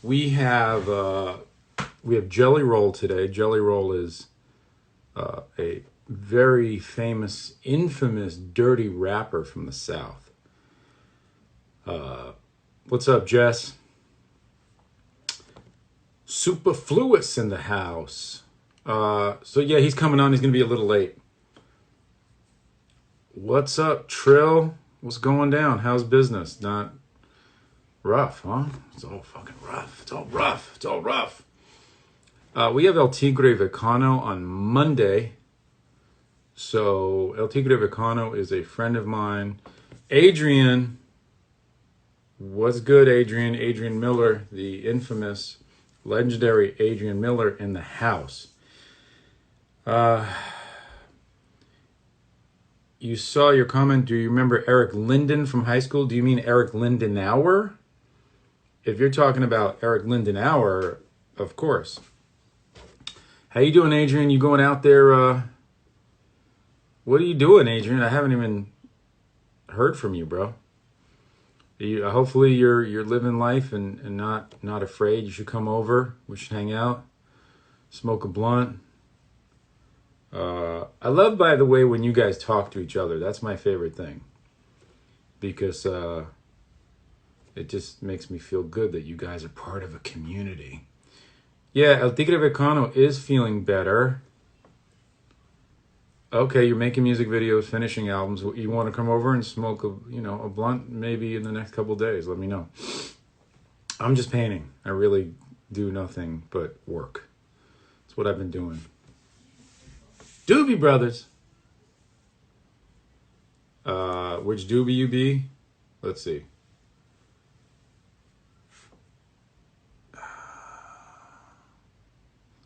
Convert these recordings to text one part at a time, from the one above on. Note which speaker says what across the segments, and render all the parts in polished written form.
Speaker 1: We have Jelly Roll today. Jelly Roll is a very famous, infamous, dirty rapper from the South. What's up, Jess? Superfluous in the house. So yeah, he's coming on. He's gonna be a little late. What's up, Trill? What's going down? How's business? Not rough, huh? It's all fucking rough. It's all rough. It's all rough. We have El Tigre Vicano on Monday. So El Tigre Vicano is a friend of mine. Adrian. What's good, Adrian? Adrian Miller, the infamous, legendary Adrian Miller in the house. You saw your comment. Do you remember Eric Linden from high school? Do you mean Eric Lindenauer? If you're talking about Eric Lindenauer, of course. How you doing, Adrian? You going out there? What are you doing, Adrian? I haven't even heard from you, bro. Hopefully you're living life and not afraid. You should come over. We should hang out, smoke a blunt. I love, by the way, when you guys talk to each other. That's my favorite thing, because it just makes me feel good that you guys are part of a community. Yeah, El Tigre Vicano is feeling better. Okay, you're making music videos, finishing albums. You want to come over and smoke a blunt maybe in the next couple of days? Let me know. I'm just painting. I really do nothing but work. That's what I've been doing. Doobie Brothers. Which Doobie you be? Let's see.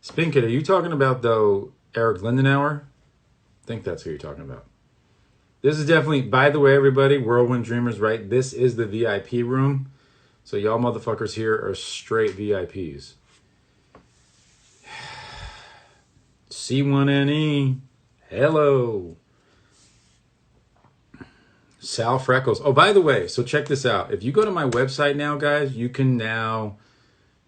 Speaker 1: Spinkit, are you talking about, though, Eric Lindenauer? I think that's who you're talking about. This is definitely, by the way, everybody, Whirlwind Dreamers, right? This is the VIP room. So y'all motherfuckers here are straight VIPs. C1NE. Hello. Sal Freckles. Oh, by the way, so check this out. If you go to my website now, guys, you can now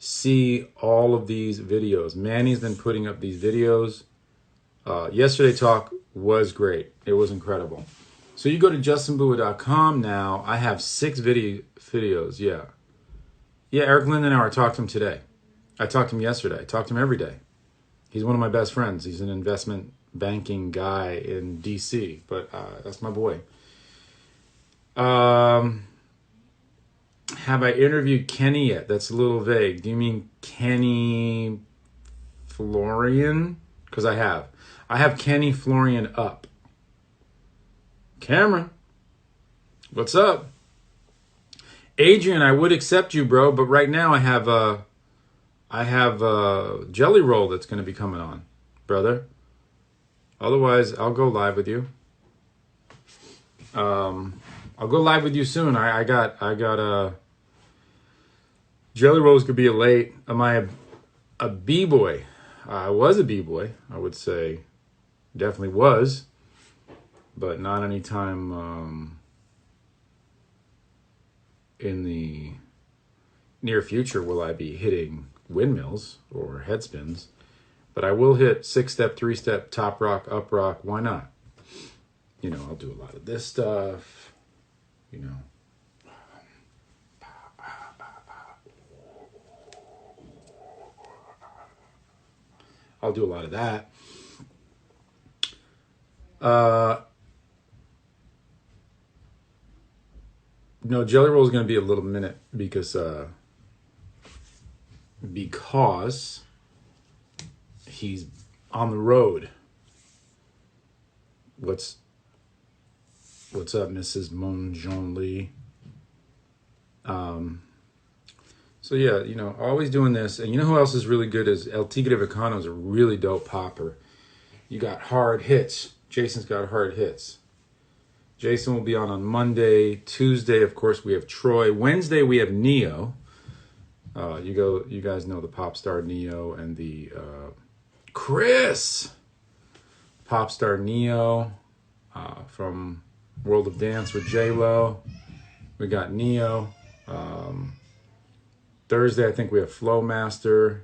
Speaker 1: see all of these videos. Manny's been putting up these videos. Yesterday talk was great. It was incredible. So you go to justinbua.com now. I have 6 videos. Yeah, Eric Lindenauer, I talked to him today. I talked to him yesterday. I talked to him every day. He's one of my best friends. He's an investment banking guy in DC, but that's my boy. Have I interviewed Kenny yet? That's a little vague. Do you mean Kenny Florian? Because I have. I have Kenny Florian up. Cameron, what's up? Adrian, I would accept you, bro, but right now I have Jelly Roll that's going to be coming on, brother. Otherwise, I'll go live with you. I'll go live with you soon. I got Jelly Roll's could be late. Am I a B-boy? I was a B-boy, I would say. Definitely was, but not anytime in the near future will I be hitting windmills or head spins. But I will hit 6-step, 3-step, top rock, up rock. Why not? I'll do a lot of this stuff. I'll do a lot of that. No, Jelly Roll is going to be a little minute because he's on the road. What's up, Mrs. Monjon Lee? So yeah, always doing this. And you know who else is really good is El Tigre Vicano is a really dope popper. You got hard hits. Jason's got hard hits. Jason will be on Monday. Tuesday, of course, we have Troy. Wednesday, we have Neo. You guys know the pop star Neo and the Chris. Pop star Neo from World of Dance with J-Lo. We got Neo. Thursday, I think we have Flowmaster.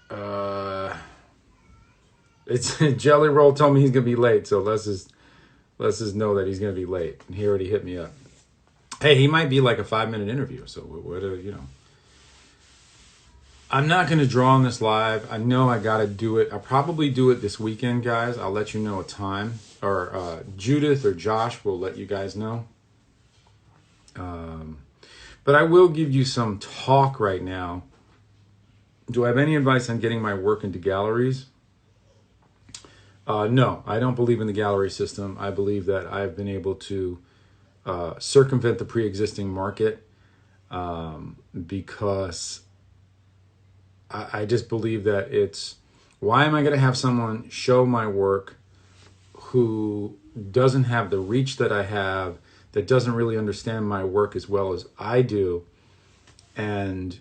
Speaker 1: Uh, it's Jelly Roll told me he's gonna be late, so let's just know that he's gonna be late. And he already hit me up. Hey, he might be like a 5-minute interview. So what you know. I'm not gonna draw on this live. I know I gotta do it. I'll probably do it this weekend, guys. I'll let you know a time, or Judith or Josh will let you guys know. But I will give you some talk right now. Do I have any advice on getting my work into galleries? No, I don't believe in the gallery system. I believe that I've been able to circumvent the pre-existing market because I just believe that why am I going to have someone show my work who doesn't have the reach that I have, that doesn't really understand my work as well as I do, and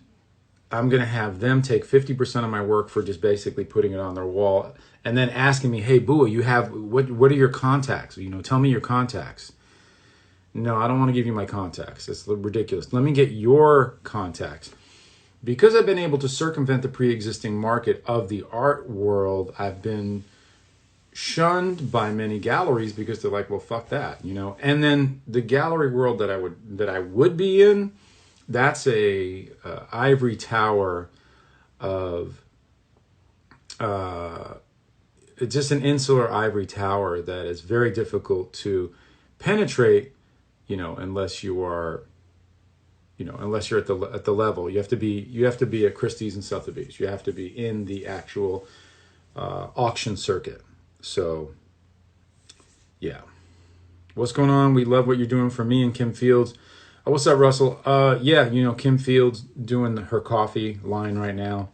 Speaker 1: I'm going to have them take 50% of my work for just basically putting it on their wall and then asking me, hey, BUA, you have, what are your contacts? Tell me your contacts. No, I don't want to give you my contacts. It's ridiculous. Let me get your contacts. Because I've been able to circumvent the pre-existing market of the art world, I've been shunned by many galleries because they're like, well, fuck that, And then the gallery world that I would be in, that's a ivory tower of it's just an insular ivory tower that is very difficult to penetrate, unless you are, unless you're at the level. You have to be at Christie's and Sotheby's. You have to be in the actual auction circuit. So, yeah. What's going on? We love what you're doing for me and Kim Fields. What's up, Russell? Yeah, Kim Fields doing her coffee line right now.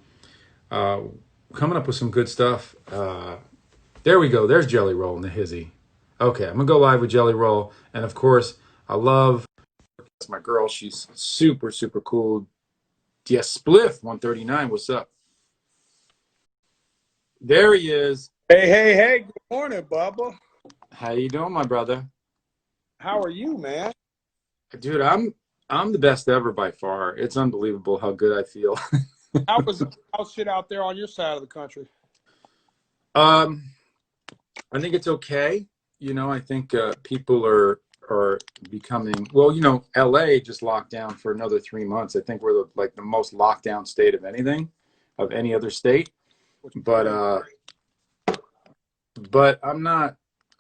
Speaker 1: Coming up with some good stuff. There we go. There's Jelly Roll in the hizzy. Okay, I'm going to go live with Jelly Roll. And, of course, I love my girl. She's super, super cool. Yes, Spliff 139. What's up? There he is.
Speaker 2: Hey. Good morning, Bubba.
Speaker 1: How you doing, my brother?
Speaker 2: How are you, man?
Speaker 1: Dude, I'm the best ever by far. It's unbelievable how good I feel.
Speaker 2: How's shit out there on your side of the country?
Speaker 1: I think it's okay. I think people are becoming, well, LA just locked down for another 3 months. I think we're the most locked down state of any other state. But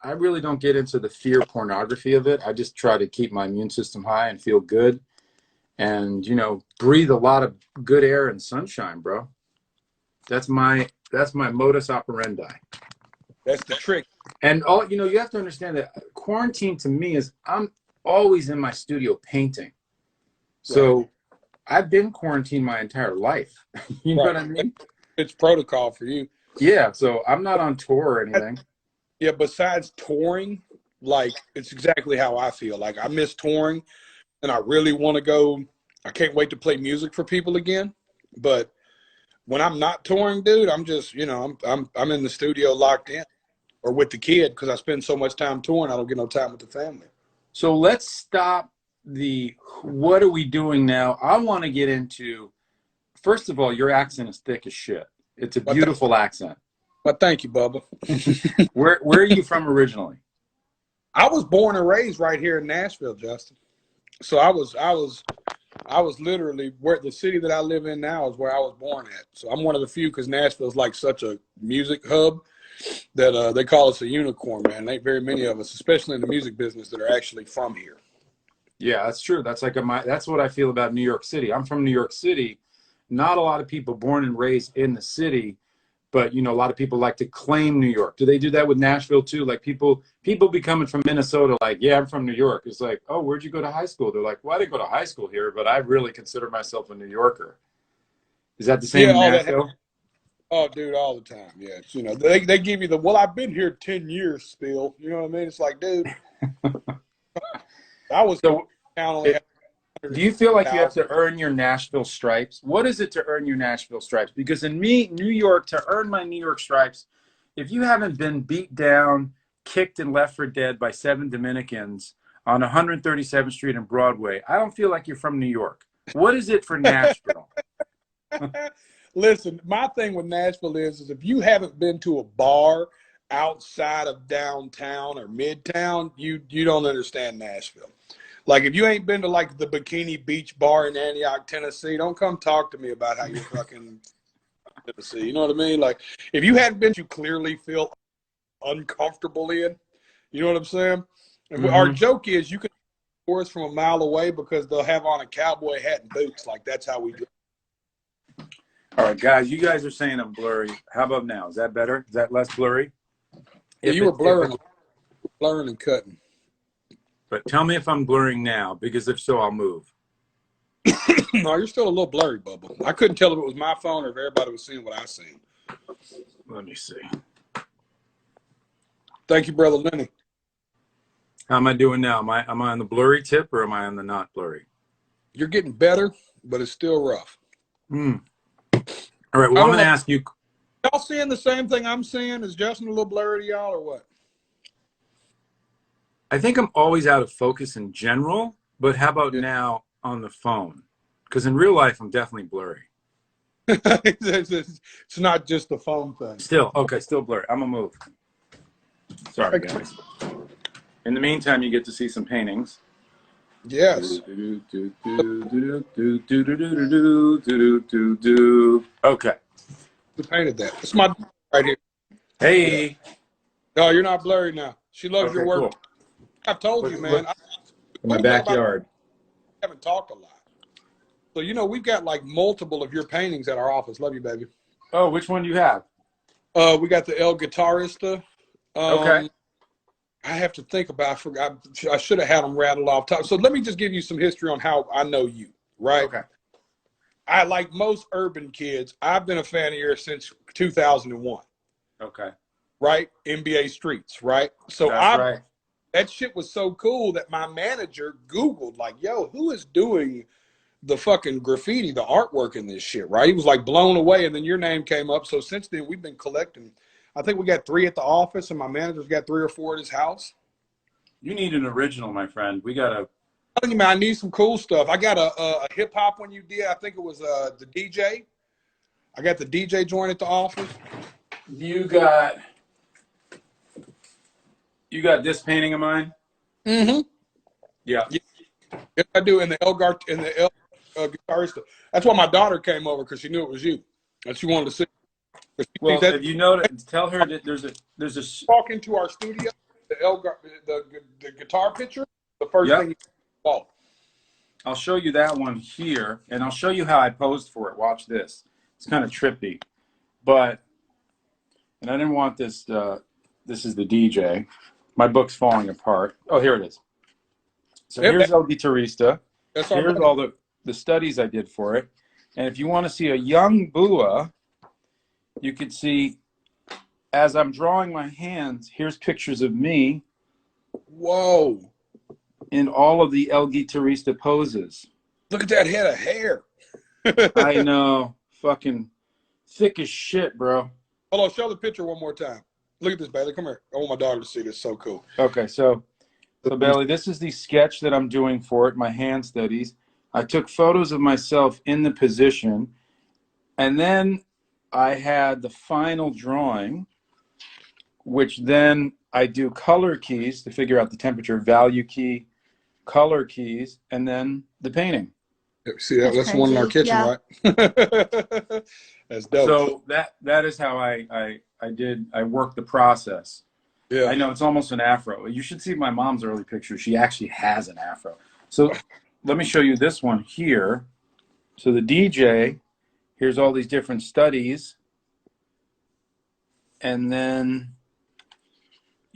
Speaker 1: I really don't get into the fear pornography of it. I just try to keep my immune system high and feel good and, breathe a lot of good air and sunshine, bro. That's my modus operandi.
Speaker 2: That's the trick.
Speaker 1: And you have to understand that quarantine to me is I'm always in my studio painting. So right. I've been quarantined my entire life. You know what I mean?
Speaker 2: It's protocol for you.
Speaker 1: Yeah. So I'm not on tour or anything.
Speaker 2: Yeah. Besides touring, it's exactly how I feel. I miss touring and I really want to go. I can't wait to play music for people again. But when I'm not touring, dude, I'm just, I'm in the studio locked in. Or with the kid, because I spend so much time touring, I don't get no time with the family.
Speaker 1: So let's stop what are we doing now? I want to get into, first of all, your accent is thick as shit. It's a beautiful accent.
Speaker 2: Well, thank you, Bubba.
Speaker 1: Where are you from originally?
Speaker 2: I was born and raised right here in Nashville, Justin. So I was literally where the city that I live in now is where I was born at. So I'm one of the few, because Nashville's like such a music hub, that they call us a unicorn, man. There ain't very many of us, especially in the music business, that are actually from here.
Speaker 1: Yeah, that's true. That's that's what I feel about New York City. I'm from New York City. Not a lot of people born and raised in the city, but a lot of people like to claim New York. Do they do that with Nashville too? Like people be coming from Minnesota, like, yeah, I'm from New York. It's like, oh, where'd you go to high school? They're like, well, I didn't go to high school here, but I really consider myself a New Yorker. Is that the same in Nashville?
Speaker 2: Oh, dude, all the time. Yeah. They give you well, I've been here 10 years still. You know what I mean? It's like, dude, I was
Speaker 1: so do you feel like you have to earn your Nashville stripes? What is it to earn your Nashville stripes? Because in New York, to earn my New York stripes, if you haven't been beat down, kicked and left for dead by 7 Dominicans, on 137th Street and Broadway. I don't feel like you're from New York. What is it for Nashville?
Speaker 2: Listen, my thing with Nashville is if you haven't been to a bar outside of downtown or midtown, you don't understand Nashville. Like if you ain't been to like the Bikini Beach Bar in Antioch, Tennessee, don't come talk to me about how you're fucking Tennessee. You know what I mean? Like if you hadn't been, you clearly feel uncomfortable in. You know what I'm saying? And our joke is you can for us from a mile away because they'll have on a cowboy hat and boots. Like that's how we do.
Speaker 1: All right, guys, you guys are saying I'm blurry. How about now? Is that better? Is that less blurry?
Speaker 2: Yeah, you were blurring and cutting.
Speaker 1: But tell me if I'm blurring now, because if so, I'll move.
Speaker 2: No, you're still a little blurry, Bubba. I couldn't tell if it was my phone or if everybody was seeing what I seen.
Speaker 1: Let me see.
Speaker 2: Thank you, Brother Lenny.
Speaker 1: How am I doing now? Am I on the blurry tip or am I on the not blurry?
Speaker 2: You're getting better, but it's still rough.
Speaker 1: All right, well, I'm going to ask you.
Speaker 2: Y'all seeing the same thing I'm seeing? Is Justin a little blurry to y'all or what?
Speaker 1: I think I'm always out of focus in general, but how about now on the phone? Because in real life, I'm definitely blurry.
Speaker 2: It's not just the phone thing.
Speaker 1: Still, okay, still blurry. I'm going to move. Sorry, guys. In the meantime, you get to see some paintings.
Speaker 2: Yes.
Speaker 1: Okay.
Speaker 2: Who painted that? It's my right here.
Speaker 1: Hey.
Speaker 2: No, you're not blurry now. She loves your work.
Speaker 1: Cool.
Speaker 2: I've told you, man.
Speaker 1: In my backyard.
Speaker 2: We haven't talked a lot. So, you know, we've got like multiple of your paintings at our office. Love you, baby.
Speaker 1: Oh, which one do you have?
Speaker 2: We got the El Guitarista.
Speaker 1: Okay.
Speaker 2: I have to think about. I should have had them rattled off top. So let me just give you some history on how I know you. Right.
Speaker 1: Okay.
Speaker 2: I like most urban kids. I've been a fan of yours since 2001.
Speaker 1: Okay.
Speaker 2: Right. NBA Streets. Right. So
Speaker 1: that's right.
Speaker 2: That shit was so cool that my manager Googled like, yo, who is doing the fucking graffiti, the artwork in this shit, right? He was like blown away, and then your name came up. So since then, we've been collecting. I think we got 3 at the office, and my manager's got 3 or 4 at his house.
Speaker 1: You need an original, my friend. We got to.
Speaker 2: I need some cool stuff. I got a hip hop one you did. I think it was the DJ. I got the DJ joint at the office.
Speaker 1: You got this painting of mine?
Speaker 2: Mm-hmm.
Speaker 1: Yeah.
Speaker 2: Yes, I do. In the El Guitarista. That's why my daughter came over because she knew it was you, and she wanted to see.
Speaker 1: Well, if you know that, tell her that there's a
Speaker 2: walk into our studio, the guitar picture, the first thing you saw.
Speaker 1: I'll show you that one here, and I'll show you how I posed for it. Watch this. It's kind of trippy, and I didn't want this. This is the DJ. My book's falling apart. Oh, here it is. So here's El Guitarista. Here's all the studies I did for it. And if you want to see a young BUA, you could see as I'm drawing my hands, here's pictures of me.
Speaker 2: Whoa.
Speaker 1: In all of the El Guitarista poses.
Speaker 2: Look at that head of hair.
Speaker 1: I know. Fucking thick as shit, bro.
Speaker 2: Hold on, show the picture one more time. Look at this, Bailey. Come here. I want my daughter to see this. So cool.
Speaker 1: Okay, so Bailey, this is the sketch that I'm doing for it, my hand studies. I took photos of myself in the position, and then I had the final drawing, which then I do color keys to figure out the temperature, value key, color keys, and then the painting.
Speaker 2: See that? That's one in our kitchen, right? That's dope.
Speaker 1: So that is how I worked the process. Yeah. I know it's almost an afro. You should see my mom's early picture. She actually has an afro. So let me show you this one here. So the DJ, here's all these different studies. And then,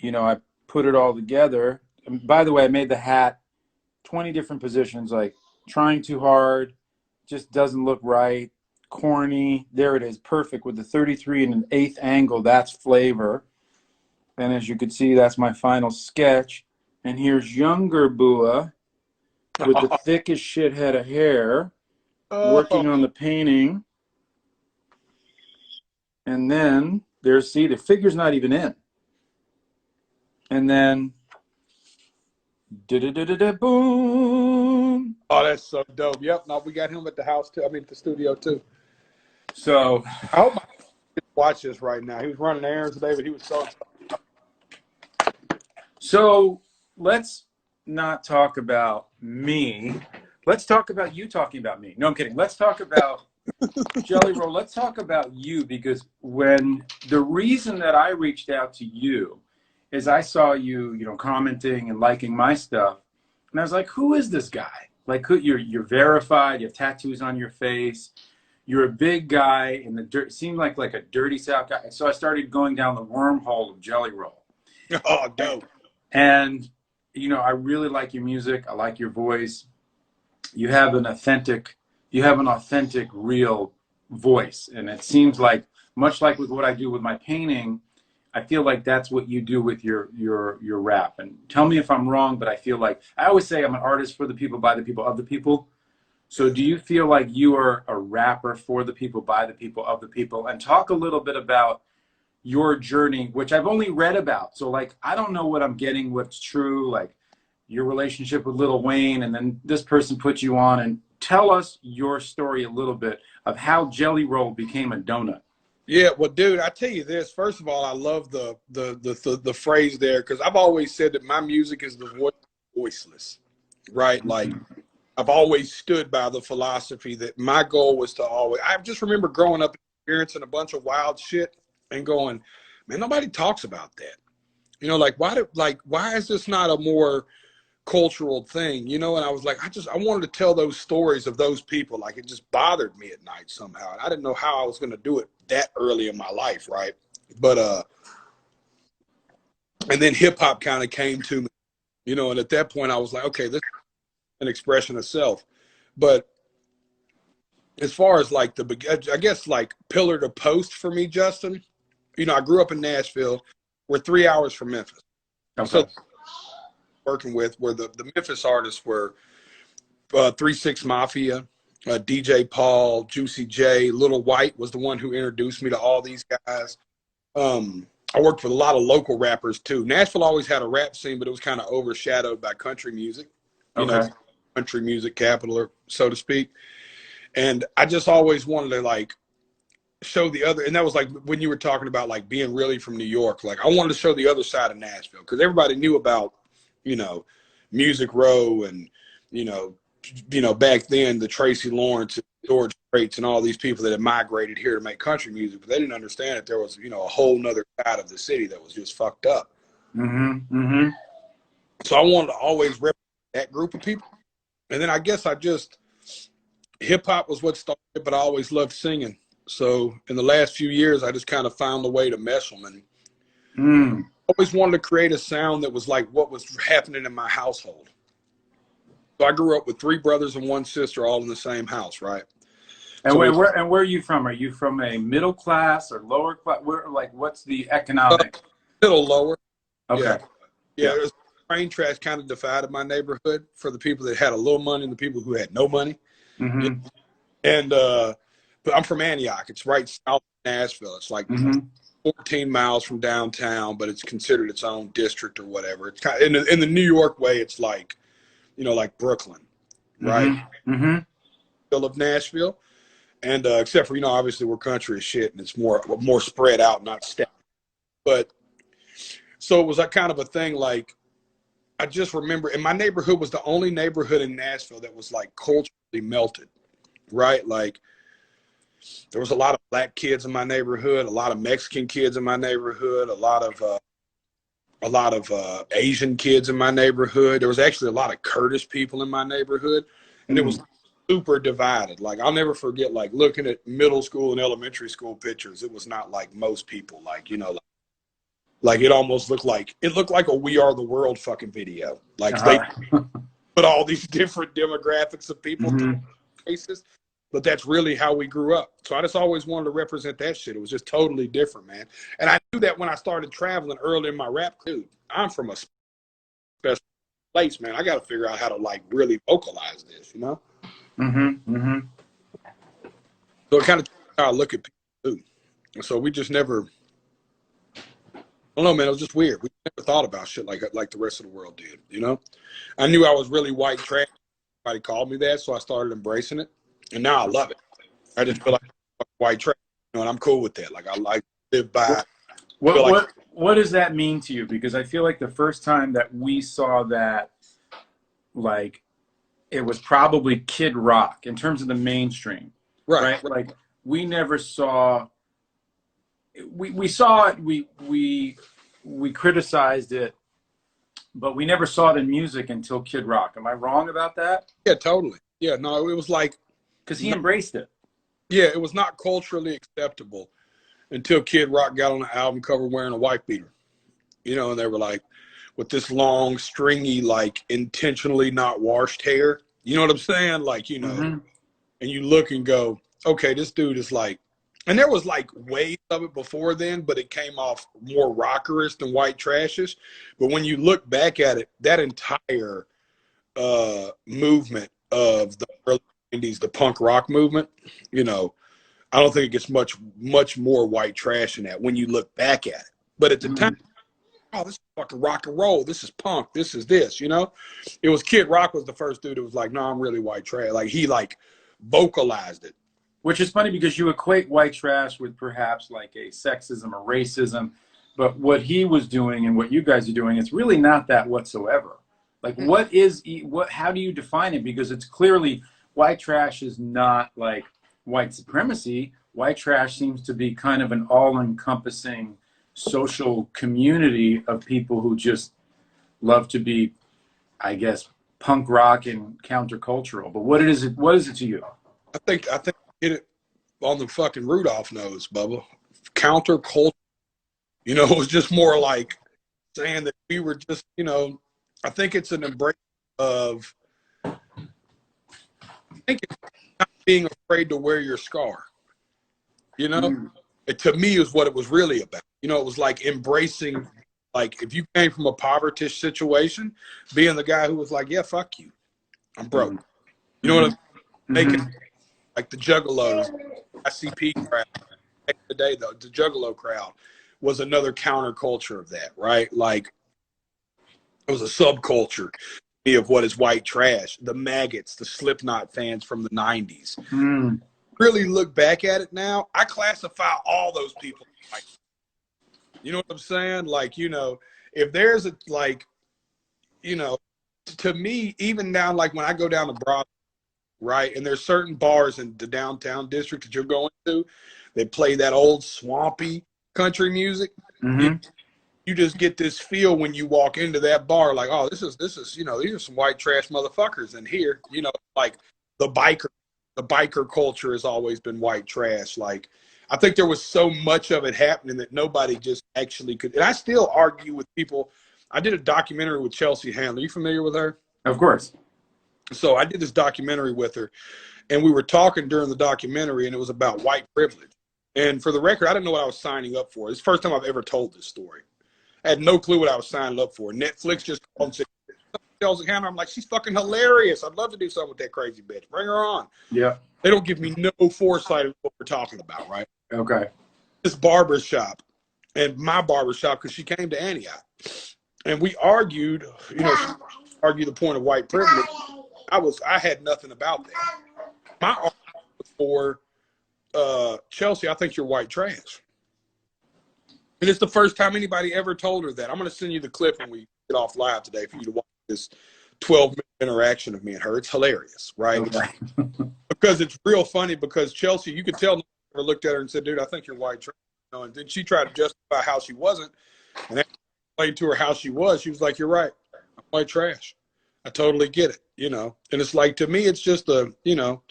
Speaker 1: I put it all together. And by the way, I made the hat 20 different positions, like trying too hard, just doesn't look right, corny. There it is, perfect with the 33 and an 1/8 angle. That's flavor. And as you can see, that's my final sketch. And here's younger BUA with the thickest shit head of hair, working on the painting. And then the figure's not even in. And then Boom.
Speaker 2: Oh, that's so dope. Yep. No, we got him at the house too. I mean, at the studio too.
Speaker 1: So,
Speaker 2: I hope my watch this right now. He was running errands today, but he was so.
Speaker 1: so let's not talk about me. Let's talk about you talking about me. No, I'm kidding. Let's talk about Jelly Roll. Let's talk about you, because when the reason that I reached out to you is I saw you, commenting and liking my stuff, and I was like, "Who is this guy? Like, you're verified. You have tattoos on your face. You're a big guy in the dirt. Seemed like a dirty South guy." So I started going down the wormhole of Jelly Roll,
Speaker 2: Oh, dope.
Speaker 1: and I really like your music. I like your voice. You have an authentic, real voice, and it seems like, much like with what I do with my painting, I feel like that's what you do with your rap. And tell me if I'm wrong, but I feel like I always say I'm an artist for the people, by the people, of the people. So do you feel like you are a rapper for the people, by the people, of the people? And talk a little bit about your journey, which I've only read about. So like, I don't know what I'm getting, what's true, like your relationship with Lil Wayne, and then this person put you on. And tell us your story a little bit of how Jelly Roll became a donut.
Speaker 2: Yeah, well, dude, I tell you this. First of all, I love the phrase there, because I've always said that my music is the voiceless, right? Like,
Speaker 1: Mm-hmm.
Speaker 2: I've always stood by the philosophy that my goal was to always. I just remember growing up, experiencing a bunch of wild shit, and going, man, nobody talks about that. Like, why is this not a more cultural thing? And I was like, I wanted to tell those stories of those people. Like, it just bothered me at night somehow. And I didn't know how I was going to do it that early in my life, right? But and then hip hop kind of came to me, and at that point I was like, okay, this is an expression of self. But as far as like I guess like pillar to post for me, Justin, I grew up in Nashville. We're 3 hours from Memphis.
Speaker 1: Okay.
Speaker 2: So working with where the Memphis artists were 3 6 Mafia, DJ Paul, Juicy J, Little White was the one who introduced me to all these guys. I worked with a lot of local rappers too. Nashville always had a rap scene, but it was kind of overshadowed by country music,
Speaker 1: Okay.
Speaker 2: country music capital, or so to speak. And I just always wanted to like show the other, and that was like when you were talking about like being really from New York. Like, I wanted to show the other side of Nashville, because everybody knew about, you know, Music Row, and you know, back then the Tracy Lawrence and George Straits and all these people that had migrated here to make country music, but they didn't understand that there was, a whole nother side of the city that was just fucked up.
Speaker 1: Mm-hmm. Mm-hmm.
Speaker 2: So I wanted to always represent that group of people. And then I guess hip hop was what started, but I always loved singing. So in the last few years, I just kind of found a way to mesh them, and
Speaker 1: Mm.
Speaker 2: always wanted to create a sound that was like what was happening in my household. So I grew up with 3 brothers and 1 sister, all in the same house, right?
Speaker 1: And
Speaker 2: So we
Speaker 1: where are you from? Are you from a middle class or lower class? Where, like, what's the
Speaker 2: a
Speaker 1: economic?
Speaker 2: little lower. Yeah.
Speaker 1: Okay.
Speaker 2: Yeah.
Speaker 1: Yeah.
Speaker 2: There's train tracks kind of divided my neighborhood for the people that had a little money and the people who had no money. Yeah.
Speaker 1: Mm-hmm.
Speaker 2: And but I'm from Antioch. It's right south of Nashville. It's like
Speaker 1: Mm-hmm.
Speaker 2: 14 miles from downtown, but it's considered its own district or whatever. It's kind of, in the New York way, it's like, like Brooklyn, right?
Speaker 1: Mm-hmm. Mm-hmm.
Speaker 2: Of Nashville. And except for, obviously we're country as shit, and it's more spread out, not stacked. But so it was that kind of a thing. Like, I just remember, and my neighborhood was the only neighborhood in Nashville that was like culturally melted, right? Like, there was a lot of black kids in my neighborhood, a lot of Mexican kids in my neighborhood, a lot of Asian kids in my neighborhood. There was actually a lot of Kurdish people in my neighborhood, and it was
Speaker 1: Mm.
Speaker 2: super divided. Like, I'll never forget, like, looking at middle school and elementary school pictures. It was not like most people, like, like it looked like a We Are the World fucking video. Like, they
Speaker 1: Uh-huh.
Speaker 2: put all these different demographics of people through
Speaker 1: Mm-hmm.
Speaker 2: faces, but that's really how we grew up. So I just always wanted to represent that shit. It was just totally different, man. And I knew that when I started traveling early in my rap career. I'm from a special place, man. I got to figure out how to like really vocalize this.
Speaker 1: Mm-hmm. Mm-hmm.
Speaker 2: So it kind of how I look at people too. So we just never I don't know, man. It was just weird. We never thought about shit like the rest of the world did. You know, I knew I was really white trash. Everybody called me that, so I started embracing it, and now I love it. I just feel like white trash, you know, and I'm cool with that. Like I like to live by.
Speaker 1: What
Speaker 2: Feel like
Speaker 1: what what does that mean to you? Because I feel like the first time that we saw that, like, it was probably Kid Rock in terms of the mainstream,
Speaker 2: right,
Speaker 1: right?
Speaker 2: right.
Speaker 1: Like we never saw we saw it, we criticized it, but we never saw it in music until Kid Rock. Am I wrong about that?
Speaker 2: Yeah, totally. Yeah, no, it was like,
Speaker 1: Because he
Speaker 2: no,
Speaker 1: embraced it.
Speaker 2: yeah, it was not culturally acceptable until Kid Rock got on the album cover wearing a wife beater. You know, and they were like, with this long, stringy, like intentionally not washed hair. You know what I'm saying? Like, you know,
Speaker 1: Mm-hmm.
Speaker 2: and you look and go, okay, this dude is like, and there was like waves of it before then, but it came off more rockerish than white trashish. But when you look back at it, that entire movement of the early 90s, the punk rock movement, you know, I don't think it gets much more white trash than that when you look back at it. But at the time,
Speaker 1: Mm-hmm.
Speaker 2: oh, this is fucking rock and roll. This is punk. This is this, you know? It was Kid Rock was the first dude that was like, no, I'm really white trash. Like he like vocalized it.
Speaker 1: Which is funny because you equate white trash with perhaps like a sexism or racism, but what he was doing and what you guys are doing, it's really not that whatsoever. Like, what is what? How do you define it? Because it's clearly white trash is not like white supremacy. White trash seems to be kind of an all-encompassing social community of people who just love to be, I guess, punk rock and countercultural. But what is it to you?
Speaker 2: I think hit it on the fucking Rudolph nose, Bubba. Counterculture. You know, it was just more like saying that we were just, you know, I think it's an embrace of I think it's not being afraid to wear your scar. You know?
Speaker 1: Mm.
Speaker 2: It, to me is what it was really about. You know, it was like embracing, like if you came from a poverty situation, being the guy who was like, yeah, fuck you, I'm broke. You know what I'm making?
Speaker 1: Mm-hmm.
Speaker 2: Like the Juggalos, ICP crowd, back in the day, the Juggalo crowd was another counterculture of that, right? Like it was a subculture of what is white trash. The maggots, the Slipknot fans from the 90s.
Speaker 1: Mm.
Speaker 2: Really look back at it now, I classify all those people like, you know what I'm saying? Like, you know, if there's a, like, you know, to me, even now, like when I go down to Broad, right, and there's certain bars in the downtown district that you're going to, they play that old swampy country music. You,
Speaker 1: Mm-hmm.
Speaker 2: you just get this feel when you walk into that bar, like, oh, this is, you know, these are some white trash motherfuckers in here. You know, like the biker culture has always been white trash. Like, I think there was so much of it happening that nobody just actually could. And I still argue with people. I did a documentary with Chelsea Handler. You familiar with her?
Speaker 1: Of course.
Speaker 2: So I did this documentary with her, and we were talking during the documentary, and it was about white privilege. And for the record, I didn't know what I was signing up for. It's the first time I've ever told this story. I had no clue what I was signing up for. Netflix just called and said, Chelsea Handler. I'm like, she's fucking hilarious. I'd love to do something with that crazy bitch. Bring her on.
Speaker 1: Yeah.
Speaker 2: They don't give me no foresight of what we're talking about, right?
Speaker 1: Okay.
Speaker 2: This barber shop and my barber shop, because she came to Antioch. And we argued, you know, she argued the point of white privilege. I had nothing about that. My argument was for Chelsea, I think you're white trash. And it's the first time anybody ever told her that. I'm going to send you the clip when we get off live today for you to watch this 12-minute interaction of me and her. It's hilarious, right?
Speaker 1: Okay.
Speaker 2: Because it's real funny because Chelsea, you could tell, never looked at her and said, dude, I think you're white trash. You know, and then she tried to justify how she wasn't. And after I explained to her how she was like, you're right. I'm white trash. I totally get it, you know. And it's like, to me, it's just you know,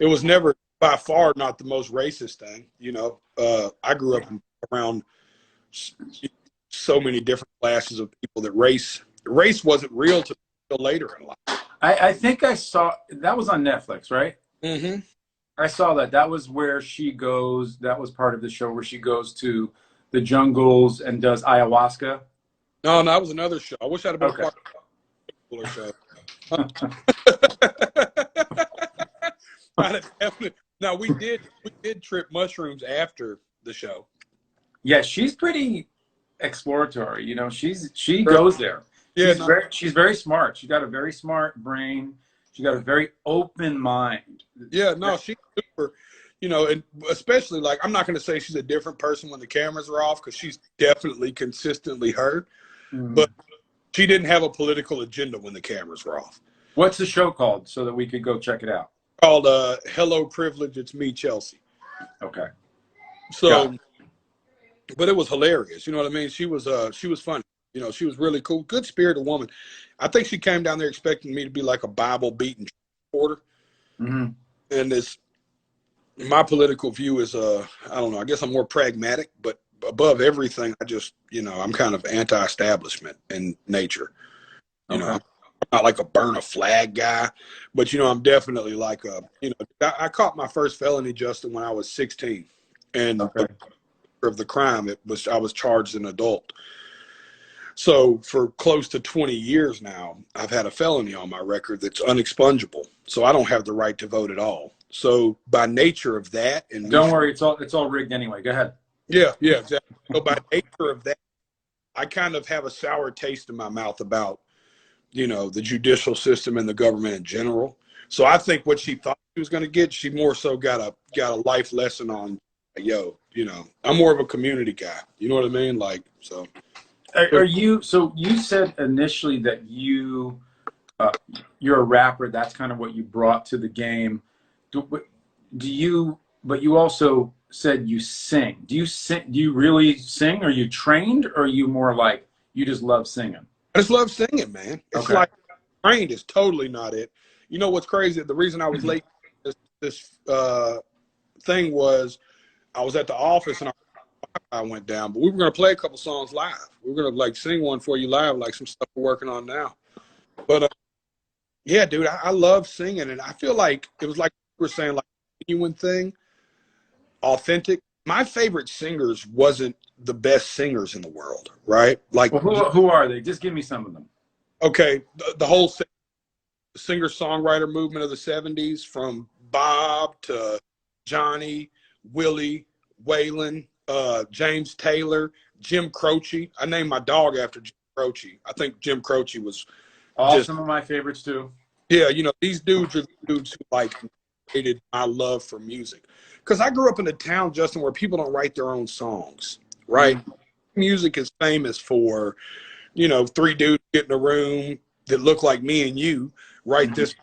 Speaker 2: it was never by far not the most racist thing, you know. I grew up around so many different classes of people that race wasn't real to until later in life.
Speaker 1: I think I saw that was on Netflix, right?
Speaker 2: Mm-hmm.
Speaker 1: I saw that. That was where she goes. That was part of the show where she goes to the jungles and does ayahuasca.
Speaker 2: No, that was another show. I wish I'd have been
Speaker 1: Okay.
Speaker 2: a part of the show. Now we did trip mushrooms after the show.
Speaker 1: Yeah, she's pretty. exploratory. You know, she goes there.
Speaker 2: Yeah, no,
Speaker 1: She's very smart. She got a very smart brain. She got a very open mind.
Speaker 2: yeah, no, she's super, you know, and especially like I'm not going to say she's a different person when the cameras are off because she's definitely consistently her,
Speaker 1: Mm.
Speaker 2: but she didn't have a political agenda when the cameras were off.
Speaker 1: What's the show called so that we could go check it out?
Speaker 2: Called "Hello Privilege." It's me, Chelsea.
Speaker 1: Okay. Got
Speaker 2: So, but it was hilarious. You know what I mean? She was funny. You know, she was really cool, good spirited woman. I think she came down there expecting me to be like a Bible beating reporter,
Speaker 1: it. Mm-hmm.
Speaker 2: and this my political view is I don't know, I guess I'm more pragmatic, but above everything I just, you know, I'm kind of anti-establishment in nature. You know,
Speaker 1: Okay.
Speaker 2: I'm not like a burn a flag guy, but you know, I'm definitely like a, you know, I caught my first felony, Justin, when I was 16, and
Speaker 1: Okay.
Speaker 2: of the crime, I was charged an adult. So for close to 20 years now, I've had a felony on my record that's unexpungible. So I don't have the right to vote at all. So by nature of that, and me,
Speaker 1: Don't worry, it's all rigged anyway. Go ahead.
Speaker 2: yeah, yeah, exactly. So by nature of that, I kind of have a sour taste in my mouth about, you know, the judicial system and the government in general. So I think what she thought she was going to get, she more so got a life lesson on, yo, you know, I'm more of a community guy. You know what I mean? Like, so.
Speaker 1: Are you? So you said initially that uh, you're a rapper. That's kind of what you brought to the game. Do you? But you also said you sing. Do you sing? Do you really sing? Are you trained, or are you more like you just love singing?
Speaker 2: I just love singing, man. It's
Speaker 1: Okay.
Speaker 2: like trained is totally not it. You know what's crazy? The reason I was late this thing was I was at the office and I went down, but we were gonna play a couple songs live. We were gonna like sing one for you live, like some stuff we're working on now. But yeah, dude, I love singing, and I feel like it was like we were saying, like a genuine thing, authentic. My favorite singers wasn't the best singers in the world, right? Like,
Speaker 1: Well, who are they? Just give me some of them.
Speaker 2: okay, the whole singer-songwriter movement of the 70s, from Bob to Johnny, Willie, Waylon, James Taylor, Jim Croce. I named my dog after Jim Croce. I think Jim Croce was
Speaker 1: All
Speaker 2: just,
Speaker 1: some of my favorites too.
Speaker 2: yeah, you know, these dudes are the dudes who like created my love for music. Because I grew up in a town, Justin, where people don't write their own songs, right?
Speaker 1: Mm.
Speaker 2: Music is famous for, you know, three dudes get in a room that look like me and you, write this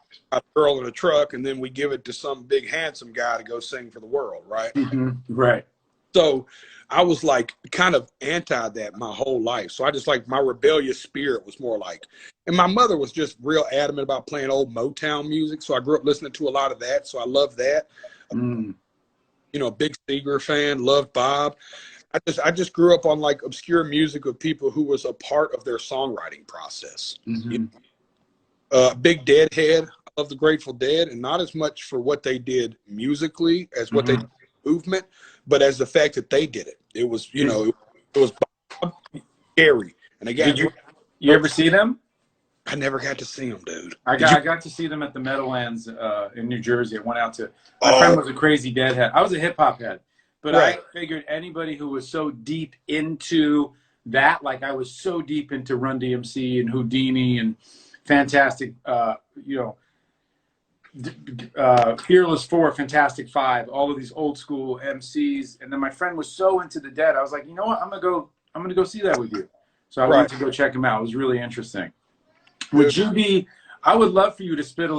Speaker 2: girl in a truck, and then we give it to some big handsome guy to go sing for the world, right?
Speaker 1: Mm-hmm. Right.
Speaker 2: So I was like kind of anti that my whole life. So I just like my rebellious spirit was more like, and my mother was just real adamant about playing old Motown music. So I grew up listening to a lot of that. So I love that.
Speaker 1: Mm.
Speaker 2: You know, big Seeger fan, loved Bob. I just grew up on like obscure music of people who was a part of their songwriting process.
Speaker 1: Mm-hmm.
Speaker 2: Big Deadhead. I love the Grateful Dead, and not as much for what they did musically as what they
Speaker 1: Mm-hmm.
Speaker 2: did movement, but as the fact that they did it. It was, you know, it was scary. And
Speaker 1: Did
Speaker 2: again,
Speaker 1: you ever see them?
Speaker 2: I never got to see them, dude.
Speaker 1: I
Speaker 2: Did you?
Speaker 1: got to see them at the Meadowlands in New Jersey. I went out to my friend
Speaker 2: Oh,
Speaker 1: was a crazy deadhead. I was a hip hop head, but I
Speaker 2: right.
Speaker 1: figured anybody who was so deep into that, like I was so deep into Run DMC and Houdini and Fantastic, you know, Fearless Four, Fantastic Five, all of these old school MCs. And then my friend was so into the Dead, I was like, you know what, I'm gonna go see that with you. So I went
Speaker 2: Right.
Speaker 1: to go check him out. It was really interesting.
Speaker 2: Yeah.
Speaker 1: Would you be? I would love for you to spit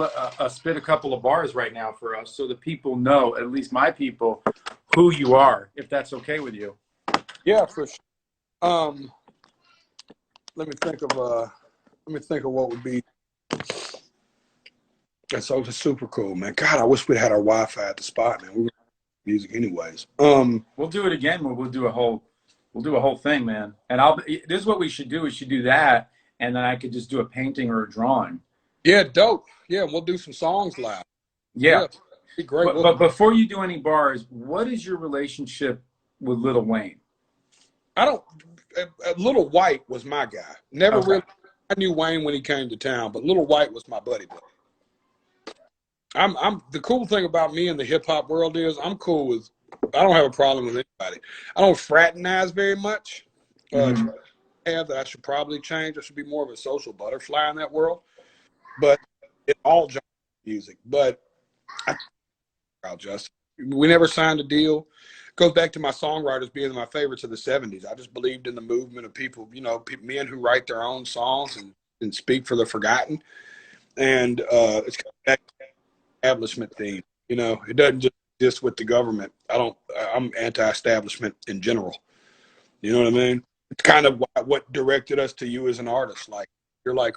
Speaker 1: a couple of bars right now for us, so that people know, at least my people, who you are, if that's okay with you.
Speaker 2: Yeah, for sure. Um, let me think of what would be. That's so super cool, man. God, I wish we'd had our Wi-Fi at the spot, man. We were music anyways.
Speaker 1: We'll do it again. We'll do a whole thing, man. And this is what we should do. We should do that, and then I could just do a painting or a drawing.
Speaker 2: Yeah, dope. Yeah, we'll do some songs live.
Speaker 1: Yeah.
Speaker 2: Yeah, be great.
Speaker 1: But before you do any bars, what is your relationship with Lil Wayne?
Speaker 2: I don't. Little White was my guy. Never
Speaker 1: Okay.
Speaker 2: really. I knew Wayne when he came to town, but Little White was my buddy. I'm the cool thing about me in the hip hop world is I'm cool with. I don't have a problem with anybody. I don't fraternize very much.
Speaker 1: Mm-hmm.
Speaker 2: have that I should probably change. I should be more of a social butterfly in that world. But it all genres of music. But I just we never signed a deal. Goes back to my songwriters being my favorites of the '70s. I just believed in the movement of people, men who write their own songs and speak for the forgotten. And it's kind of back to the establishment theme. It doesn't just exist with the government. I'm anti-establishment in general. You know what I mean? It's kind of what directed us to you as an artist. Like, you're like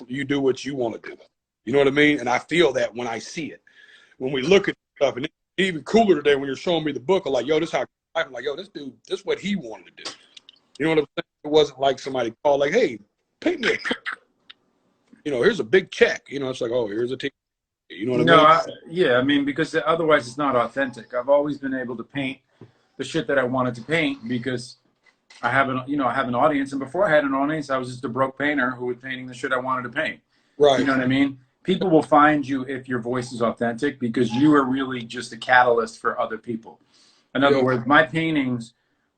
Speaker 2: you do what you want to do. You know what I mean? And I feel that when I see it. When we look at stuff, and it's even cooler today when you're showing me the book, I'm like, yo, this how I'm like, yo, this dude, this is what he wanted to do. You know what I'm saying? It wasn't like somebody called like, hey, paint me here's a big check. It's like, oh, here's a ticket. You know what
Speaker 1: No,
Speaker 2: I
Speaker 1: yeah, I mean, because otherwise it's not authentic. I've always been able to paint the shit that I wanted to paint because I have an audience, and before I had an audience, I was just a broke painter who was painting the shit I wanted to paint.
Speaker 2: Right.
Speaker 1: You know what I mean? People will find you if your voice is authentic because you are really just a catalyst for other people. In other words, my paintings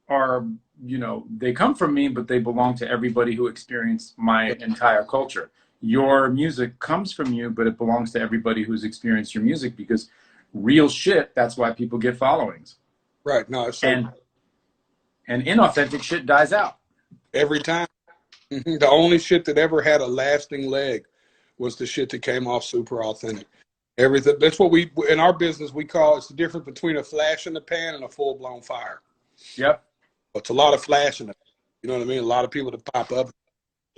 Speaker 1: are, they come from me, but they belong to everybody who experienced my entire culture. Your music comes from you, but it belongs to everybody who's experienced your music because real shit, that's why people get followings.
Speaker 2: Right. No, it's so
Speaker 1: And inauthentic shit dies out.
Speaker 2: every time. The only shit that ever had a lasting leg was the shit that came off super authentic. Everything. That's what we in our business we call it's the difference between a flash in the pan and a full blown fire.
Speaker 1: Yep.
Speaker 2: It's a lot of flash in it. You know what I mean? A lot of people that pop up.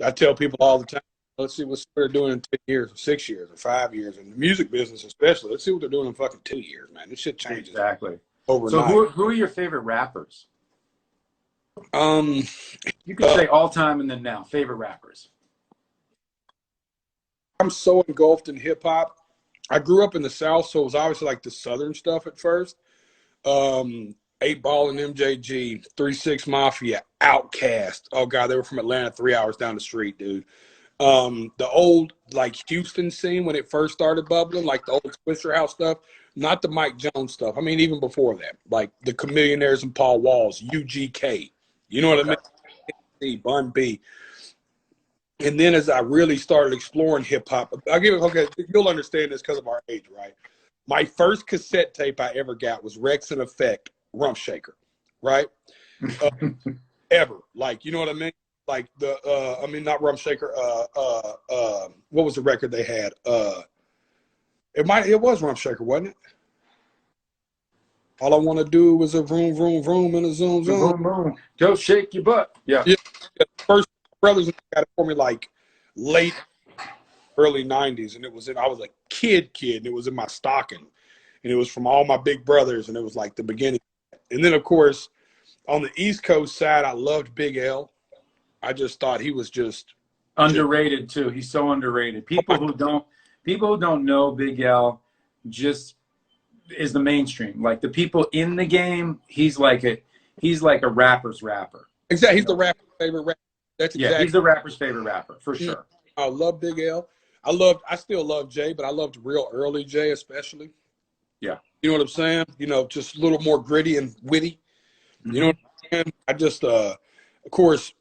Speaker 2: I tell people all the time, let's see what they're doing in 10 years or 6 years or 5 years. In the music business especially, let's see what they're doing in fucking 2 years, man. This shit changes
Speaker 1: Exactly. So
Speaker 2: overnight.
Speaker 1: who are your favorite rappers?
Speaker 2: Um,
Speaker 1: You could say all time and then now. Favorite rappers.
Speaker 2: I'm so engulfed in hip hop. I grew up in the South, so it was obviously like the Southern stuff at first. 8 Ball and MJG, 3 6 Mafia, Outkast. Oh god, they were from Atlanta, 3 hours down the street, dude. The old like Houston scene when it first started bubbling, like the old Twister House stuff, not the Mike Jones stuff. I mean, even before that, like the Chameleonaires and Paul Walls, UGK. You know what I mean? Bun B. And then as I really started exploring hip hop, okay, you'll understand this because of our age, right? My first cassette tape I ever got was Rex and Effect, Rump Shaker, right? Ever. Like, you know what I mean? Like not Rump Shaker, what was the record they had? It was Rump Shaker, wasn't it? All I want to do is a vroom, vroom, vroom and a zoom, zoom.
Speaker 1: Boom, boom. Go shake your butt. Yeah.
Speaker 2: Yeah. First brothers got it for me like late early '90s, and I was a kid, and it was in my stocking, and it was from all my big brothers, and it was like the beginning. And then of course, on the East Coast side, I loved Big L. I just thought he was just
Speaker 1: Underrated too. He's so underrated. People who don't know Big L just is the mainstream. Like the people in the game, he's like a rapper's rapper.
Speaker 2: exactly. He's the rapper's favorite rapper. That's
Speaker 1: Yeah,
Speaker 2: exactly.
Speaker 1: he's the rapper's favorite rapper for sure.
Speaker 2: I love Big L. I still love Jay, but I loved real early Jay especially.
Speaker 1: Yeah.
Speaker 2: You know what I'm saying? Just a little more gritty and witty. You know what I'm saying? I just, of course,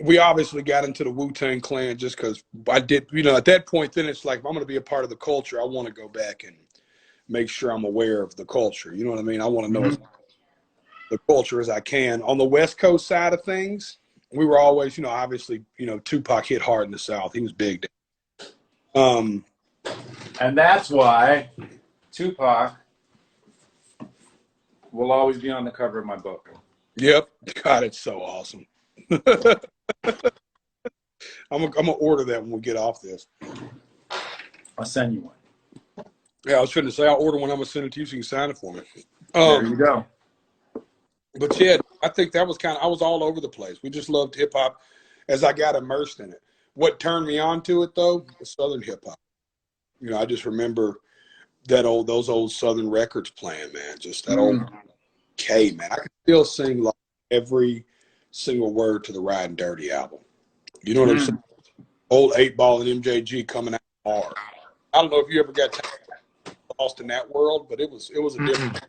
Speaker 2: we obviously got into the Wu-Tang Clan just because I did, at that point, then it's like, if I'm going to be a part of the culture, I want to go back and make sure I'm aware of the culture. You know what I mean? I want to know the culture as I can. On the West Coast side of things, we were always, obviously, Tupac hit hard in the South. He was big.
Speaker 1: And that's why Tupac will always be on the cover of my book.
Speaker 2: Yep. God, it's so awesome. I'm gonna order that when we get off this.
Speaker 1: I'll send you one.
Speaker 2: Yeah, I was trying to say I'll order one. I'm gonna send it to you so you can sign it for me.
Speaker 1: There you go.
Speaker 2: But yeah, I think that was I was all over the place. We just loved hip hop as I got immersed in it. What turned me on to it though was Southern hip hop. I just remember those old Southern records playing, man. Just that old K, man. I could still sing like every single word to the Riding Dirty album. You know what I'm saying? Old 8 Ball and MJG coming out hard. I don't know if you ever got lost in that world, but it was a different.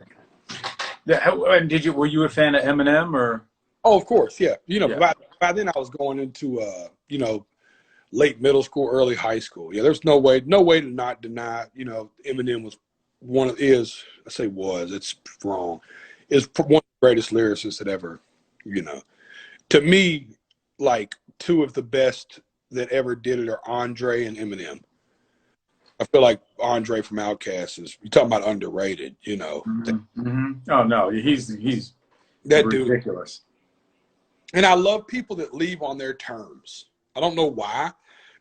Speaker 1: Yeah, and were you a fan of Eminem or?
Speaker 2: Oh, of course, yeah. You know,
Speaker 1: Yeah.
Speaker 2: by then I was going into you know, late middle school, early high school. Yeah, there's no way to not deny, you know, Eminem was I say was, it's wrong, is one of the greatest lyricists that ever, you know. To me, like two of the best that ever did it are Andre and Eminem. I feel like Andre from Outkast is, you talking about underrated, you know.
Speaker 1: Oh no, he's
Speaker 2: That dude.
Speaker 1: ridiculous.
Speaker 2: And I love people that leave on their terms. I don't know why,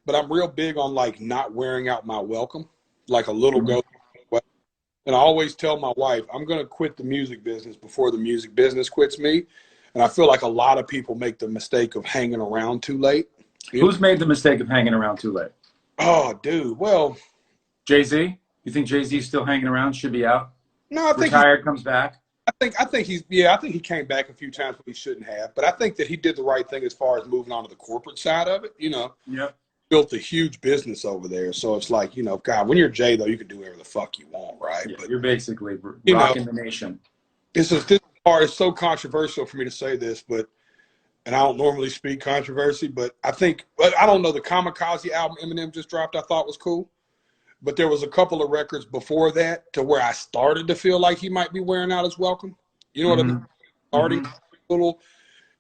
Speaker 2: but I'm real big on like not wearing out my welcome, like a little
Speaker 1: Mhm.
Speaker 2: go. And I always tell my wife, I'm going to quit the music business before the music business quits me. And I feel like a lot of people make the mistake of hanging around too late. You know?
Speaker 1: Who's made the mistake of hanging around too late?
Speaker 2: Oh, dude. Well,
Speaker 1: Jay-Z? You think Jay-Z's still hanging around? Should be out.
Speaker 2: no,
Speaker 1: Retired, comes back.
Speaker 2: I think he's, yeah, I think he came back a few times when he shouldn't have. But I think that he did the right thing as far as moving on to the corporate side of it. You know,
Speaker 1: Yep.
Speaker 2: built a huge business over there. So it's like, you know, God, when you're Jay, though, you can do whatever the fuck you want, right?
Speaker 1: Yeah,
Speaker 2: But,
Speaker 1: you're basically
Speaker 2: you know,
Speaker 1: rocking the nation.
Speaker 2: this part is so controversial for me to say this, but, and I don't normally speak controversy, but I think, I don't know, the Kamikaze album Eminem just dropped, I thought was cool. But there was a couple of records before that to where I started to feel like he might be wearing out his welcome. You know what I mean?
Speaker 1: Mm-hmm.
Speaker 2: Starting
Speaker 1: Mm-hmm.
Speaker 2: a little,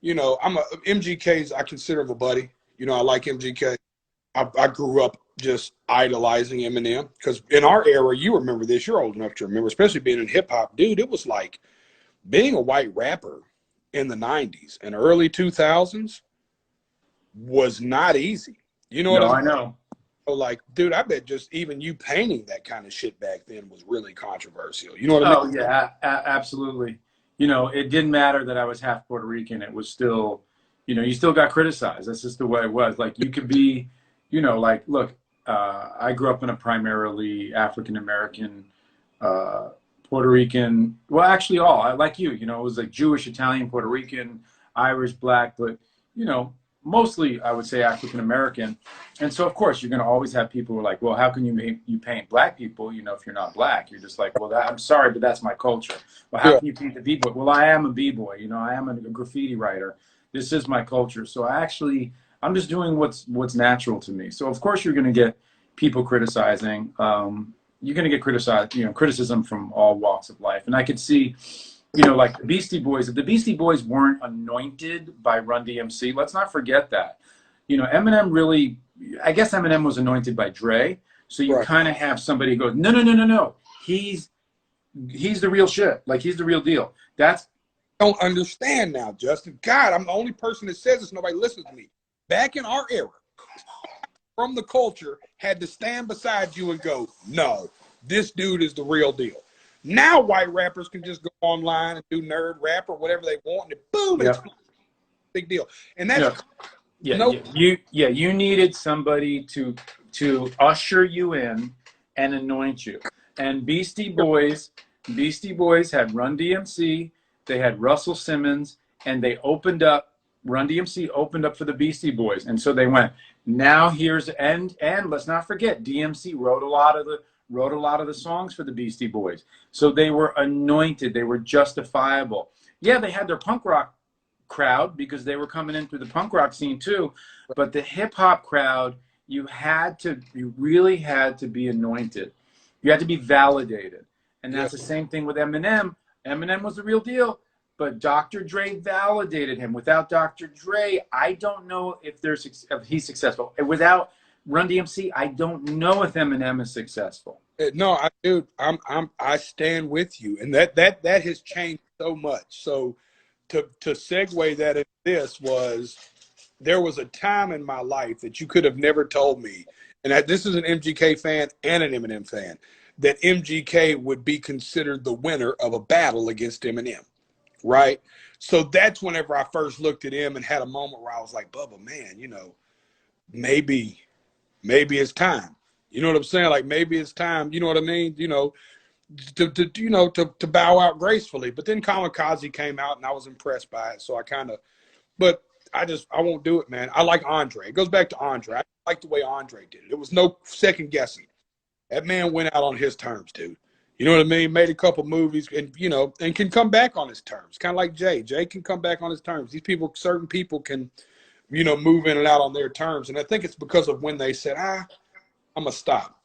Speaker 2: you know, MGK's, I consider him a buddy. You know, I like MGK. I grew up just idolizing Eminem because in our era, you remember this, you're old enough to remember, especially being in hip hop, dude, it was like being a white rapper in the 90s and early 2000s was not easy. You know what I
Speaker 1: No,
Speaker 2: mean?
Speaker 1: I know.
Speaker 2: So like, dude, I bet just even you painting that kind of shit back then was really controversial. You know what I mean?
Speaker 1: Oh yeah, absolutely. You know, it didn't matter that I was half Puerto Rican. It was still, you know, you still got criticized. That's just the way it was. Like you could be, you know, like look, I grew up in a primarily African American, uh, Puerto Rican. Well, actually, all like you know, it was like Jewish, Italian, Puerto Rican, Irish, Black, but you know, mostly I would say African American. And so, of course, you're going to always have people who are like, well, how can you paint black people, you know, if you're not black? You're just like, well, I'm sorry, but that's my culture. Well, how
Speaker 2: Yeah.
Speaker 1: can you paint the b-boy? Well, I am a b-boy, you know, I am a graffiti writer. This is my culture. So I'm just doing what's natural to me. So of course you're going to get people criticizing. You're going to get criticized, you know, criticism from all walks of life. And I could see, you know, like the Beastie Boys, if the Beastie Boys weren't anointed by Run DMC, let's not forget that. You know, Eminem really, I guess Eminem was anointed by Dre. So you
Speaker 2: Right.
Speaker 1: kind of have somebody go, no, no, no, no, no. He's the real shit. Like he's the real deal. That's
Speaker 2: Don't understand now, Justin. God, I'm the only person that says this. Nobody listens to me. Back in our era, from the culture, had to stand beside you and go, no, this dude is the real deal. Now white rappers can just go online and do nerd rap or whatever they want, and boom,
Speaker 1: yeah,
Speaker 2: it's a big deal. And that's
Speaker 1: yeah, yeah,
Speaker 2: no.
Speaker 1: you needed somebody to usher you in and anoint you. And Beastie Boys had Run DMC, they had Russell Simmons, and they opened up. Run DMC opened up for the Beastie Boys, and so they went. Now here's and let's not forget DMC wrote a lot of the songs for the Beastie Boys. So they were anointed. They were justifiable. Yeah, they had their punk rock crowd because they were coming in through the punk rock scene too. But the hip hop crowd, you really had to be anointed. You had to be validated. And
Speaker 2: Yeah,
Speaker 1: that's the same thing with Eminem. Eminem was the real deal, but Dr. Dre validated him. Without Dr. Dre, I don't know if he's successful. And without Run DMC, I don't know if Eminem is successful.
Speaker 2: no, dude, I stand with you, and that has changed so much. So to segue that into this was there was a time in my life that you could have never told me, and this is an MGK fan and an Eminem fan, that MGK would be considered the winner of a battle against Eminem, right? So that's whenever I first looked at him and had a moment where I was like, Bubba, man, you know, maybe it's time. You know what I'm saying? Like maybe it's time. You know what I mean? You know, to bow out gracefully. But then Kamikaze came out, and I was impressed by it. So I kind of, but I won't do it, man. I like Andre. It goes back to Andre. I like the way Andre did it. It was no second guessing. That man went out on his terms, dude. You know what I mean? Made a couple movies and, you know, and can come back on his terms. Kind of like Jay. Jay can come back on his terms. These people, certain people can, you know, move in and out on their terms. And I think it's because of when they said, I'm going to stop.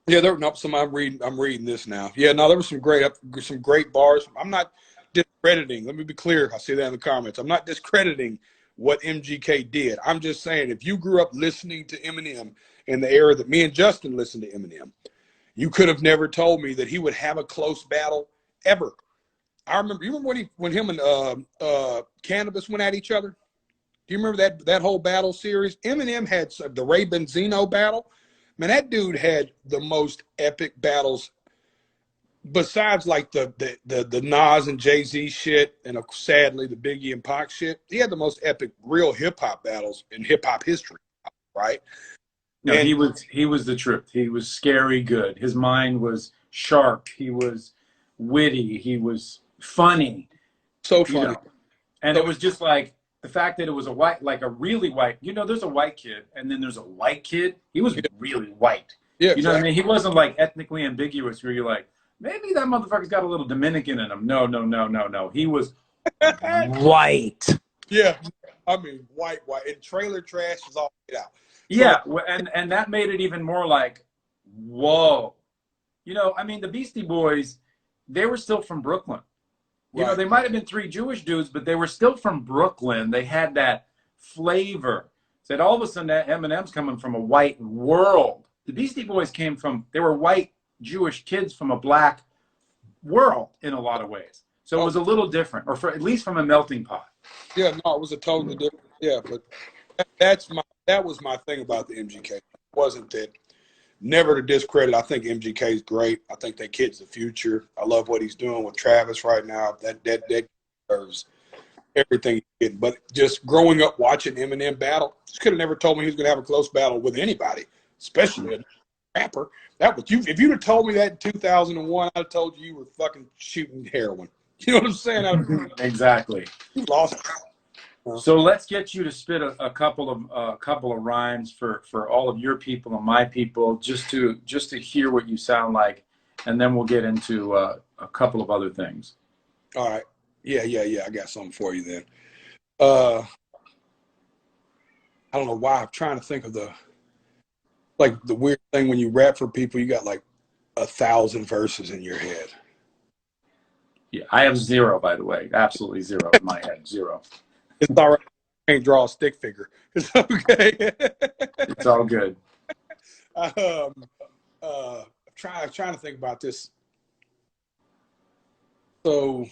Speaker 2: Yeah, I'm reading this now. Yeah, no, there was some great bars. I'm not discrediting. Let me be clear. I see that in the comments. I'm not discrediting what MGK did. I'm just saying if you grew up listening to Eminem in the era that me and Justin listened to Eminem, you could have never told me that he would have a close battle ever. I remember. You remember when him and Cannabis went at each other? Do you remember that whole battle series? Eminem had the Ray Benzino battle. Man, that dude had the most epic battles. Besides, like the Nas and Jay-Z shit, and sadly the Biggie and Pac shit, he had the most epic real hip hop battles in hip hop history, right?
Speaker 1: No, and he was the truth. He was scary good. His mind was sharp. He was witty. He was funny.
Speaker 2: So funny.
Speaker 1: You know? And it was just like the fact that it was a really white, you know, there's a white kid and then there's a white kid. He was really white.
Speaker 2: Yeah,
Speaker 1: you know what I mean? He wasn't like ethnically ambiguous where you're like, maybe that motherfucker's got a little Dominican in him. No. He was white.
Speaker 2: Yeah. I mean, white. And trailer trash is all get out.
Speaker 1: Yeah, and that made it even more like, whoa. You know, I mean, the Beastie Boys, they were still from Brooklyn. You know, they might have been three Jewish dudes, but they were still from Brooklyn. They had that flavor. So all of a sudden, that Eminem's coming from a white world. The Beastie Boys they were white Jewish kids from a black world in a lot of ways. So it was a little different, or at least from a melting pot.
Speaker 2: Yeah, no, it was a totally different. Yeah, but that was my thing about the MGK. It wasn't that. Never to discredit. I think MGK is great. I think that kid's the future. I love what he's doing with Travis right now. That deserves everything he's getting. But just growing up watching Eminem battle, just could have never told me he was going to have a close battle with anybody, especially a rapper. That was you. If you'd have told me that in 2001, I'd have told you were fucking shooting heroin. You know what I'm saying?
Speaker 1: Exactly.
Speaker 2: You lost.
Speaker 1: So let's get you to spit a couple of rhymes for all of your people and my people, just to hear what you sound like, and then we'll get into a couple of other things.
Speaker 2: All right. Yeah. I got something for you then. I don't know why I'm trying to think of the weird thing when you rap for people, you got like 1,000 verses in your head.
Speaker 1: Yeah, I have zero, by the way. Absolutely zero in my head. Zero.
Speaker 2: It's all right. I can't draw a stick figure. It's okay.
Speaker 1: It's all good.
Speaker 2: Trying to think about this. So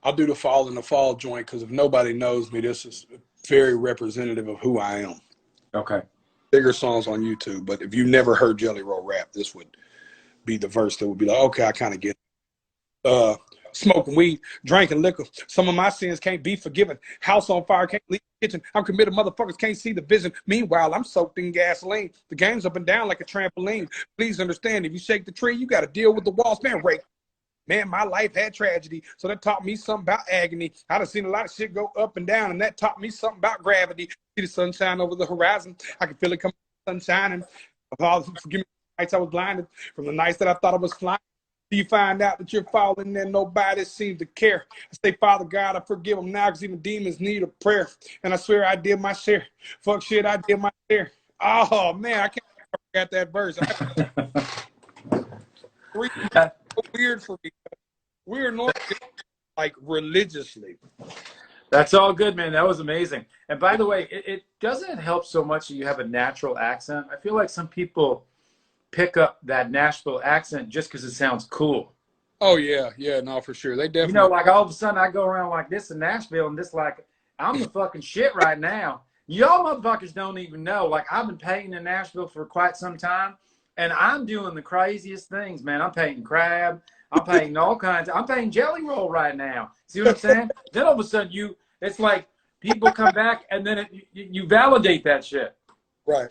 Speaker 2: I'll do the Fall in the Fall joint because if nobody knows me, this is very representative of who I am.
Speaker 1: Okay.
Speaker 2: Bigger songs on YouTube, but if you never heard Jelly Roll rap, this would be the verse that would be like, okay, I kind of get it. Smoking weed, drinking liquor. Some of my sins can't be forgiven. House on fire, can't leave the kitchen. I'm committed, motherfuckers can't see the vision. Meanwhile, I'm soaked in gasoline. The game's up and down like a trampoline. Please understand, if you shake the tree, you got to deal with the walls. Man, my life had tragedy, so that taught me something about agony. I done seen a lot of shit go up and down, and that taught me something about gravity. See the sunshine over the horizon. I can feel it coming, sunshine. And Father, forgive me the nights I was blinded, from the nights that I thought I was flying. You find out that you're falling and nobody seems to care. I say, Father God, I forgive them now because even demons need a prayer. And I swear I did my share. Fuck shit, I did my share. Oh, man, I can't forget that verse. Weird for me. We're not like religiously.
Speaker 1: That's all good, man. That was amazing. And by the way, it doesn't help so much that you have a natural accent. I feel like some people pick up that Nashville accent just because it sounds cool.
Speaker 2: Oh yeah, no, for sure. They definitely.
Speaker 1: You know, like all of a sudden I go around like this in Nashville and this like I'm the fucking shit right now. Y'all motherfuckers don't even know. Like I've been painting in Nashville for quite some time, and I'm doing the craziest things, man. I'm painting crab. I'm painting all kinds. I'm painting Jelly Roll right now. See what I'm saying? Then all of a sudden it's like people come back and then you validate that shit.
Speaker 2: Right.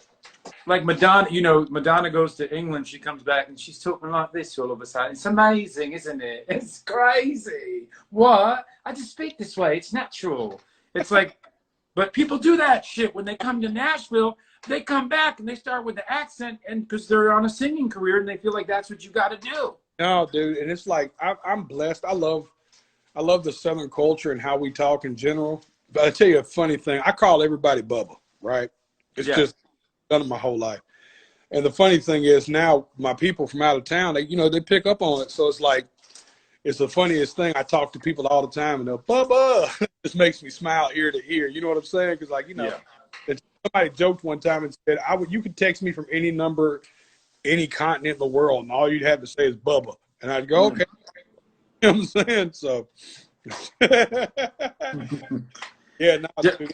Speaker 1: Like Madonna, you know, Madonna goes to England, she comes back and she's talking like this all of a sudden. It's amazing, isn't it? It's crazy. What? I just speak this way. It's natural. It's like, But people do that shit when they come to Nashville. They come back and they start with the accent, and because they're on a singing career and they feel like that's what you got to do.
Speaker 2: No, dude, and it's like I'm blessed. I love the Southern culture and how we talk in general. But I tell you a funny thing. I call everybody Bubba, right? It's
Speaker 1: Yes.
Speaker 2: just done it my whole life. And the funny thing is now my people from out of town, they pick up on it. So it's like, it's the funniest thing. I talk to people all the time and they'll, Bubba. It just makes me smile ear to ear. You know what I'm saying? Because
Speaker 1: Yeah.
Speaker 2: somebody joked one time and said, you could text me from any number, any continent in the world, and all you'd have to say is Bubba. And I'd go, okay. You know what I'm saying? So, yeah, no, dude,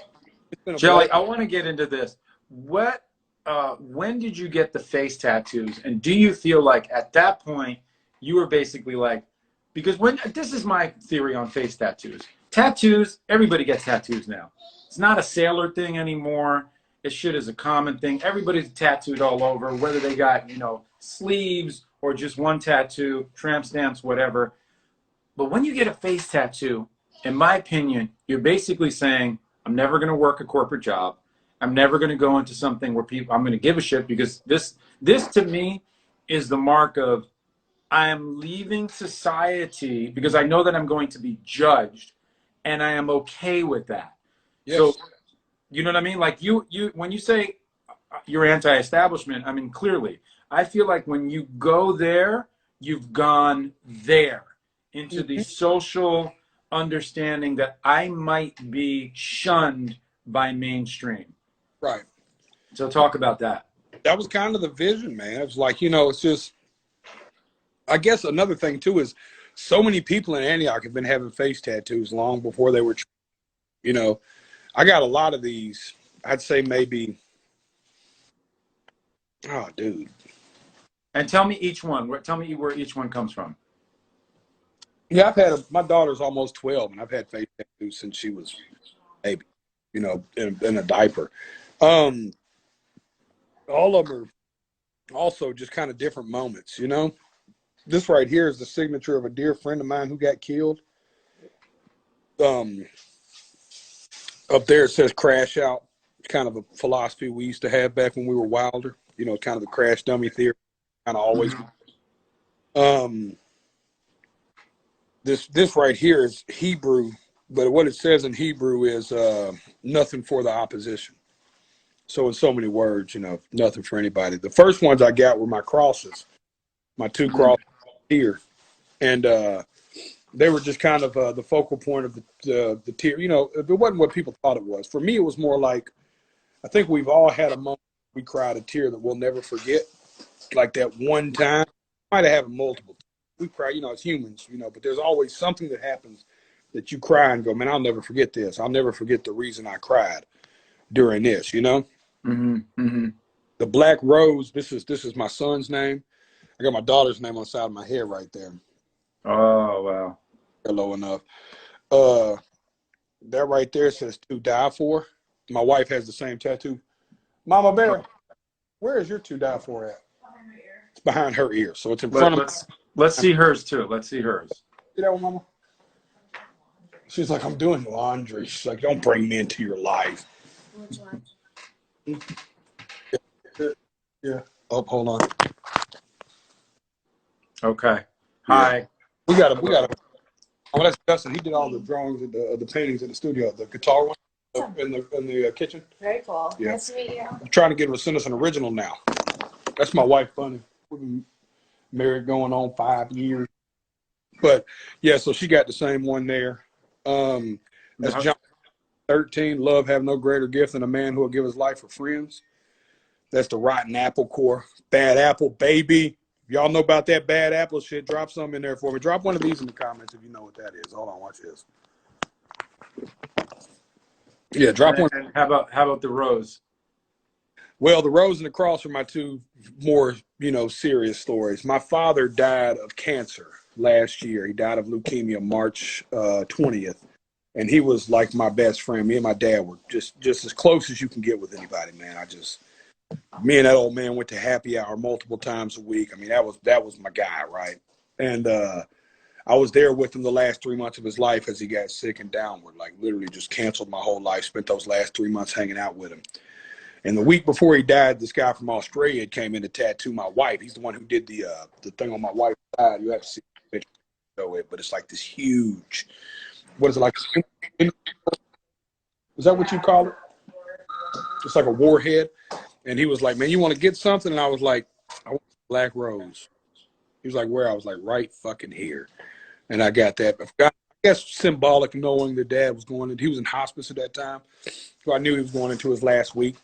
Speaker 2: it's been a
Speaker 1: Jelly,
Speaker 2: blessing.
Speaker 1: I want to get into this. When did you get the face tattoos? And do you feel like at that point you were basically like, because this is my theory on face tattoos. Tattoos, everybody gets tattoos now. It's not a sailor thing anymore. This shit is a common thing. Everybody's tattooed all over, whether they got, sleeves or just one tattoo, tramp stamps, whatever. But when you get a face tattoo, in my opinion, you're basically saying, I'm never going to work a corporate job. I'm never going to go into something where I'm going to give a shit, because this to me is the mark of I am leaving society because I know that I'm going to be judged, and I am okay with that. So,
Speaker 2: Yes.
Speaker 1: you know what I mean? Like when you say you're anti-establishment, I mean, clearly, I feel like when you go there, you've gone there into the
Speaker 2: Mhm.
Speaker 1: social understanding that I might be shunned by mainstream.
Speaker 2: Right.
Speaker 1: So talk about that.
Speaker 2: That was kind of the vision, man. It was like, it's just, I guess another thing too is so many people in Antioch have been having face tattoos long before they were, you know, I got a lot of these. I'd say maybe, oh, dude.
Speaker 1: And tell me each one. Tell me where each one comes from.
Speaker 2: Yeah, my daughter's almost 12, and I've had face tattoos since she was a baby, in a diaper. Um, all of them are also just kind of different moments. This right here is the signature of a dear friend of mine who got killed. Um, Up there it says crash out. It's kind of a philosophy we used to have back when we were wilder. Kind of the crash dummy theory. Kind of always. Um, this right here is Hebrew, but what it says in Hebrew is nothing for the opposition. So in so many words, nothing for anybody. The first ones I got were my crosses, my two crosses here, and they were just kind of the focal point of the tear. It wasn't what people thought it was. For me, it was more like, I think we've all had a moment we cried a tear that we'll never forget, like that one time. Might have had multiple. We cry, as humans, but there's always something that happens that you cry and go, man, I'll never forget this. I'll never forget the reason I cried during this.
Speaker 1: Mm-hmm. Mm-hmm.
Speaker 2: The black rose. This is my son's name. I got my daughter's name on the side of my head right there.
Speaker 1: Oh, wow.
Speaker 2: Low enough. Uh, that right there says to die for. My wife has the same tattoo. Mama Bear, where is your to die for at? It's behind her ear, so it's in front of.
Speaker 1: Let's see hers too. Let's see hers.
Speaker 2: See that one, Mama? She's like, I'm doing laundry. She's like, don't bring me into your life. Which one? Yeah. Oh, hold on.
Speaker 1: Okay.
Speaker 2: Yeah.
Speaker 1: Hi.
Speaker 2: We got to. Oh, that's Dustin. He did all the drawings of the paintings in the studio, the guitar one in the kitchen.
Speaker 3: Very cool.
Speaker 2: Yeah.
Speaker 3: Nice to meet you.
Speaker 2: I'm trying to get her to send us an original now. That's my wife, Bunny. We've been married going on 5 years. But yeah, so she got the same one there. That's John 13. Love have no greater gift than a man who will give his life for friends. That's the rotten apple core. Bad apple, baby. Y'all know about that bad apple shit. Drop some in there for me. Drop one of these in the comments if you know what that is. Hold on, watch this. Yeah, drop one.
Speaker 1: And how about the rose?
Speaker 2: Well, the rose and the cross are my two more, serious stories. My father died of cancer last year. He died of leukemia March 20th. And he was like my best friend. Me and my dad were just as close as you can get with anybody, man. Me and that old man went to happy hour multiple times a week. I mean, that was my guy, right? And I was there with him the last 3 months of his life as he got sick and downward, like literally just canceled my whole life, spent those last 3 months hanging out with him. And the week before he died, this guy from Australia came in to tattoo my wife. He's the one who did the thing on my wife's side. You have to see the picture, but it's like this huge, what is it like? Is that what you call it? It's like a warhead. And he was like, man, you want to get something? And I was like, I want a black rose. He was like, where? I was like, right fucking here. And I got that. I guess symbolic, knowing that Dad was going in. He was in hospice at that time. So I knew he was going into his last week.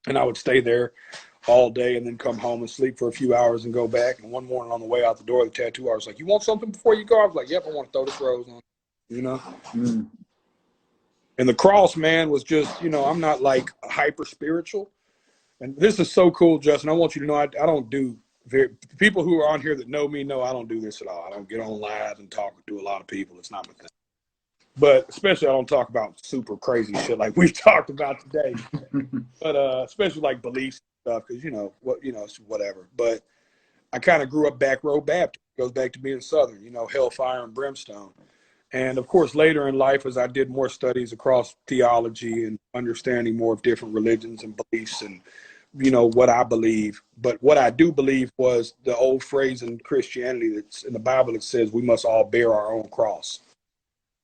Speaker 2: And I would stay there all day and then come home and sleep for a few hours and go back. And one morning on the way out the door of the tattoo, I was like, you want something before you go? I was like, yep, I want to throw this rose on, you know? Mm. And the cross, man, was just, you know, I'm not like hyper spiritual. And this is so cool, Justin. I want you to know I don't do people who are on here that know me know I don't do this at all. I don't get on live and talk to a lot of people. It's not my thing. But especially I don't talk about super crazy shit like we've talked about today. But especially like beliefs and stuff, because it's whatever. But I kind of grew up back row Baptist. It goes back to being Southern, hellfire and brimstone. And of course, later in life, as I did more studies across theology and understanding more of different religions and beliefs and what I believe. But what I do believe was the old phrase in Christianity that's in the Bible that says we must all bear our own cross.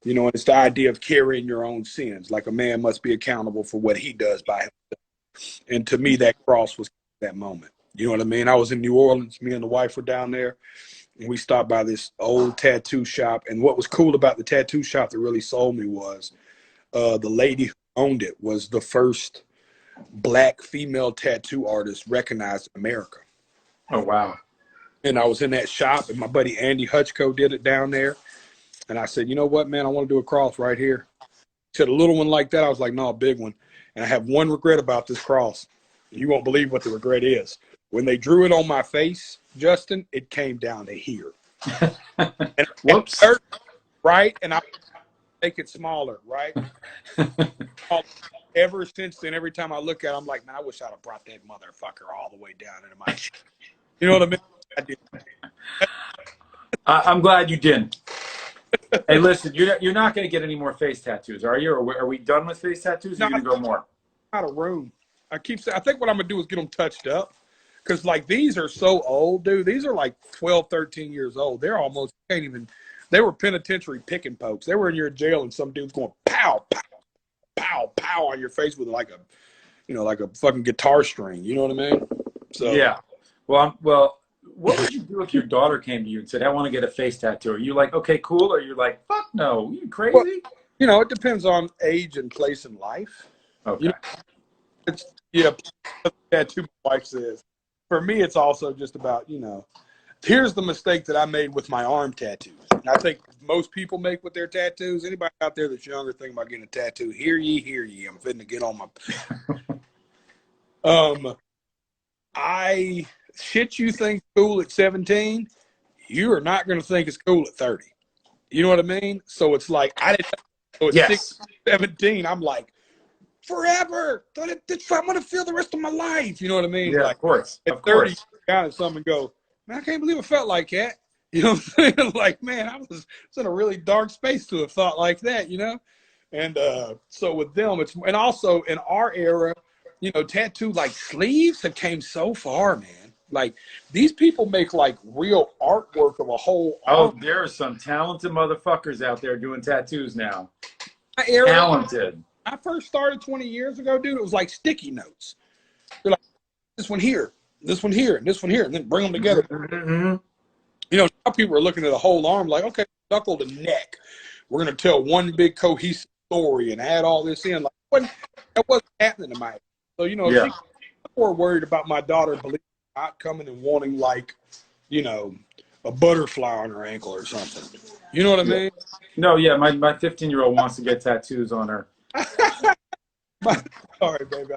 Speaker 2: And it's the idea of carrying your own sins, like a man must be accountable for what he does by himself. And to me, that cross was that moment. You know what I mean? I was in New Orleans. Me and the wife were down there. And we stopped by this old tattoo shop. And what was cool about the tattoo shop that really sold me was the lady who owned it was the first Black female tattoo artist recognized in America.
Speaker 1: Oh, wow.
Speaker 2: And I was in that shop, and my buddy Andy Hutchko did it down there. And I said, you know what, man, I want to do a cross right here. He said, a little one like that? I was like, no, a big one. And I have one regret about this cross. You won't believe what the regret is. When they drew it on my face, Justin, it came down to here. And
Speaker 1: whoops.
Speaker 2: Hurt, right? And I make it smaller, right? Ever since then, every time I look at it, I'm like, man, I wish I'd have brought that motherfucker all the way down into my chin. You know what I mean? I did.
Speaker 1: I'm glad you didn't. Hey, listen, you're not going to get any more face tattoos, are you? Or are we done with face tattoos? Or are you going to go more?
Speaker 2: Out of room. I think what I'm going to do is get them touched up. Because, like, these are so old, dude. These are, like, 12, 13 years old. They're almost, they were penitentiary picking pokes. They were in your jail and some dude's going pow, pow, pow, pow on your face with, like a fucking guitar string. You know what I mean? So
Speaker 1: yeah. Well, what would you do if your daughter came to you and said, I want to get a face tattoo? Are you like, okay, cool? Or you're like, fuck no, are you crazy?
Speaker 2: Well, it depends on age and place in life.
Speaker 1: Okay.
Speaker 2: Tattoo, my wife says. For me, it's also just about, here's the mistake that I made with my arm tattoos. And I think most people make with their tattoos. Anybody out there that's younger thinking about getting a tattoo, hear ye. I'm fitting to get on my... shit you think cool at 17, you are not going to think it's cool at 30. You know what I mean? So it's like, I didn't know. So at 16, 17, I'm like, forever. I'm going to feel the rest of my life. You know what I mean?
Speaker 1: Yeah,
Speaker 2: like,
Speaker 1: of course.
Speaker 2: At 30, down at something and go, man, I can't believe I felt like that. You know what I'm saying? Like, man, I was in a really dark space to have thought like that, And so with them, and also in our era, tattoo like sleeves have came so far, man. Like these people make like real artwork of a whole arm.
Speaker 1: Oh, there are some talented motherfuckers out there doing tattoos now.
Speaker 2: Talented. I first started 20 years ago, dude. It was like sticky notes. They're like this one here, this one here, and this one here, and then bring them together. Mm-hmm. Now people are looking at a whole arm like, okay, knuckle to neck. We're gonna tell one big cohesive story and add all this in. Like that wasn't happening to my. So I'm more worried about my daughter not coming and wanting like, a butterfly on her ankle or something. You know what I mean?
Speaker 1: No, yeah, my 15-year-old wants to get tattoos on her.
Speaker 2: Sorry, baby.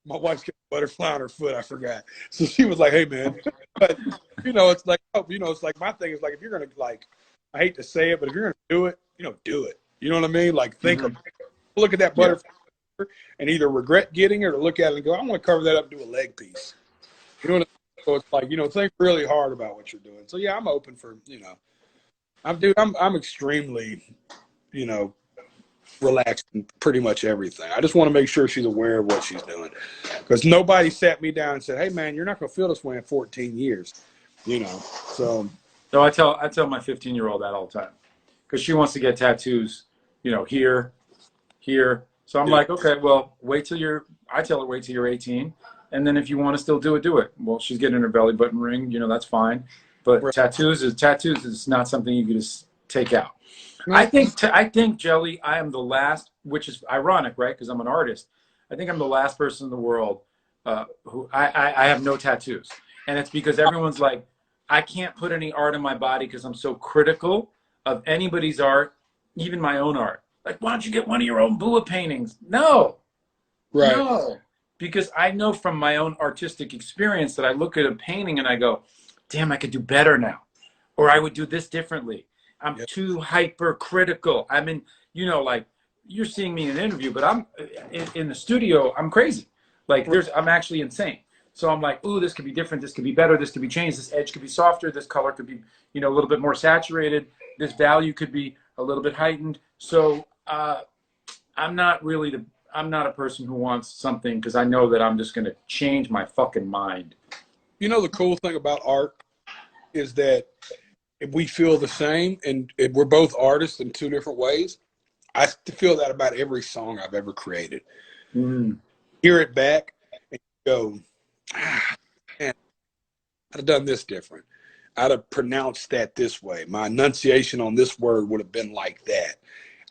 Speaker 2: My wife's got a butterfly on her foot. I forgot. So she was like, "Hey, man," but it's like, it's like my thing is like if you're gonna like, I hate to say it, but if you're gonna do it, do it. You know what I mean? Like think of, look at that butterfly. And either regret getting it or look at it and go, I want to cover that up and do a leg piece. You know what I mean? So it's like, think really hard about what you're doing. So yeah, I'm open for, I'm extremely, you know, relaxed in pretty much everything. I just want to make sure she's aware of what she's doing, because nobody sat me down and said, "Hey, man, you're not going to feel this way in 14 years," you know. So
Speaker 1: So I tell my 15-year-old that all the time because she wants to get tattoos, here, here. So I'm
Speaker 2: yeah,
Speaker 1: like, okay, well, I tell her wait till you're 18, and then if you want to still do it, do it. Well, she's getting her belly button ring, that's fine. But
Speaker 2: right.
Speaker 1: tattoos is not something you can just take out. I
Speaker 2: No,
Speaker 1: think I think Jelly, I am the last, which is ironic, right? Because I'm an artist. I think I'm the last person in the world who I have no tattoos, and it's because everyone's like, I can't put any art in my body because I'm so critical of anybody's art, even my own art. Like, why don't you get one of your own BUA paintings? No,
Speaker 2: right.
Speaker 1: no, because I know from my own artistic experience that I look at a painting and I go, damn, I could do better now, or I would do this differently. I'm
Speaker 2: Yeah,
Speaker 1: too hypercritical. I mean, like you're seeing me in an interview, but I'm in the studio. I'm crazy. Like I'm actually insane. So I'm like, ooh, this could be different. This could be better. This could be changed. This edge could be softer. This color could be, a little bit more saturated. This value could be a little bit heightened. So I'm not really I'm not a person who wants something because I know that I'm just going to change my fucking mind.
Speaker 2: you know, the cool thing about art is that if we feel the same, and if we're both artists in two different ways. I feel that about every song I've ever created.
Speaker 1: Mm.
Speaker 2: Hear it back and go, man, I'd have done this different. I'd have pronounced that this way. My enunciation on this word would have been like that.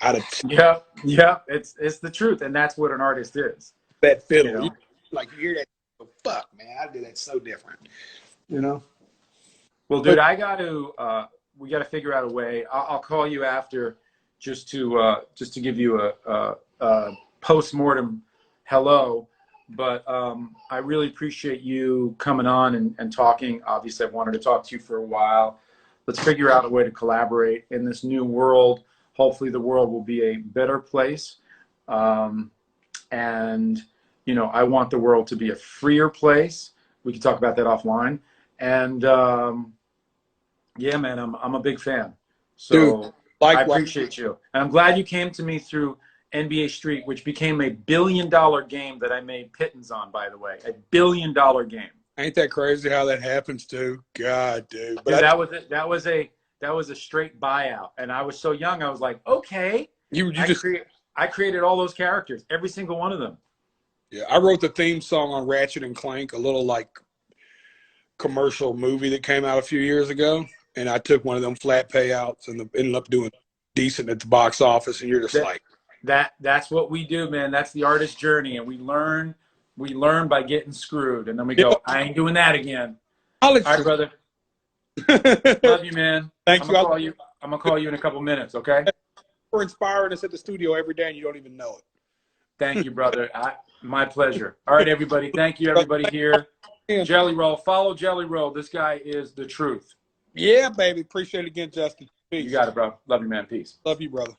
Speaker 2: I'd have
Speaker 1: Yeah, yeah, it's the truth, and that's what an artist is.
Speaker 2: that
Speaker 1: You
Speaker 2: fiddle.
Speaker 1: know.
Speaker 2: Like you hear that, oh, fuck, man, I did that so different. You know?
Speaker 1: Well, dude,
Speaker 2: But
Speaker 1: we got to figure out a way. I'll call you after just to give you a post-mortem hello. But I really appreciate you coming on and talking. Obviously, I've wanted to talk to you for a while. Let's figure out a way to collaborate in this new world. Hopefully, the world will be a better place. Um, and I want the world to be a freer place. We can talk about that offline. And yeah, man, I'm a big fan.
Speaker 2: dude,
Speaker 1: So I
Speaker 2: likewise.
Speaker 1: appreciate you, and I'm glad you came to me through NBA Street, which became a $1 billion game that I made pittance on. By the way, $1 billion game.
Speaker 2: Ain't that crazy how that happens too? God, dude. But
Speaker 1: Dude, that was it. That was a straight buyout, and I was so young. I was like, okay,
Speaker 2: you
Speaker 1: I
Speaker 2: just
Speaker 1: create. I created all those characters, every single one of them.
Speaker 2: yeah. I wrote the theme song on Ratchet and Clank, a little like commercial movie that came out a few years ago, and I took one of them flat payouts and ended up doing decent at the box office. And you're just
Speaker 1: That
Speaker 2: like,
Speaker 1: that's what we do, man. That's the artist journey, and we learn by getting screwed, and then we
Speaker 2: yeah,
Speaker 1: go, I ain't doing that again.
Speaker 2: college
Speaker 1: All right,
Speaker 2: for
Speaker 1: brother. Love you, man.
Speaker 2: thank you
Speaker 1: I'm gonna call you in a couple minutes, okay?
Speaker 2: for inspiring us at the studio every day, and you don't even know
Speaker 1: Thank you, brother. My pleasure. All right, everybody. Thank you, everybody here.
Speaker 2: it.
Speaker 1: Jelly Roll. Follow Jelly Roll. This guy is the truth.
Speaker 2: Yeah, baby. Appreciate it again, Justin.
Speaker 1: You
Speaker 2: Peace.
Speaker 1: got it, bro. Love you, man. Peace.
Speaker 2: Love you, brother.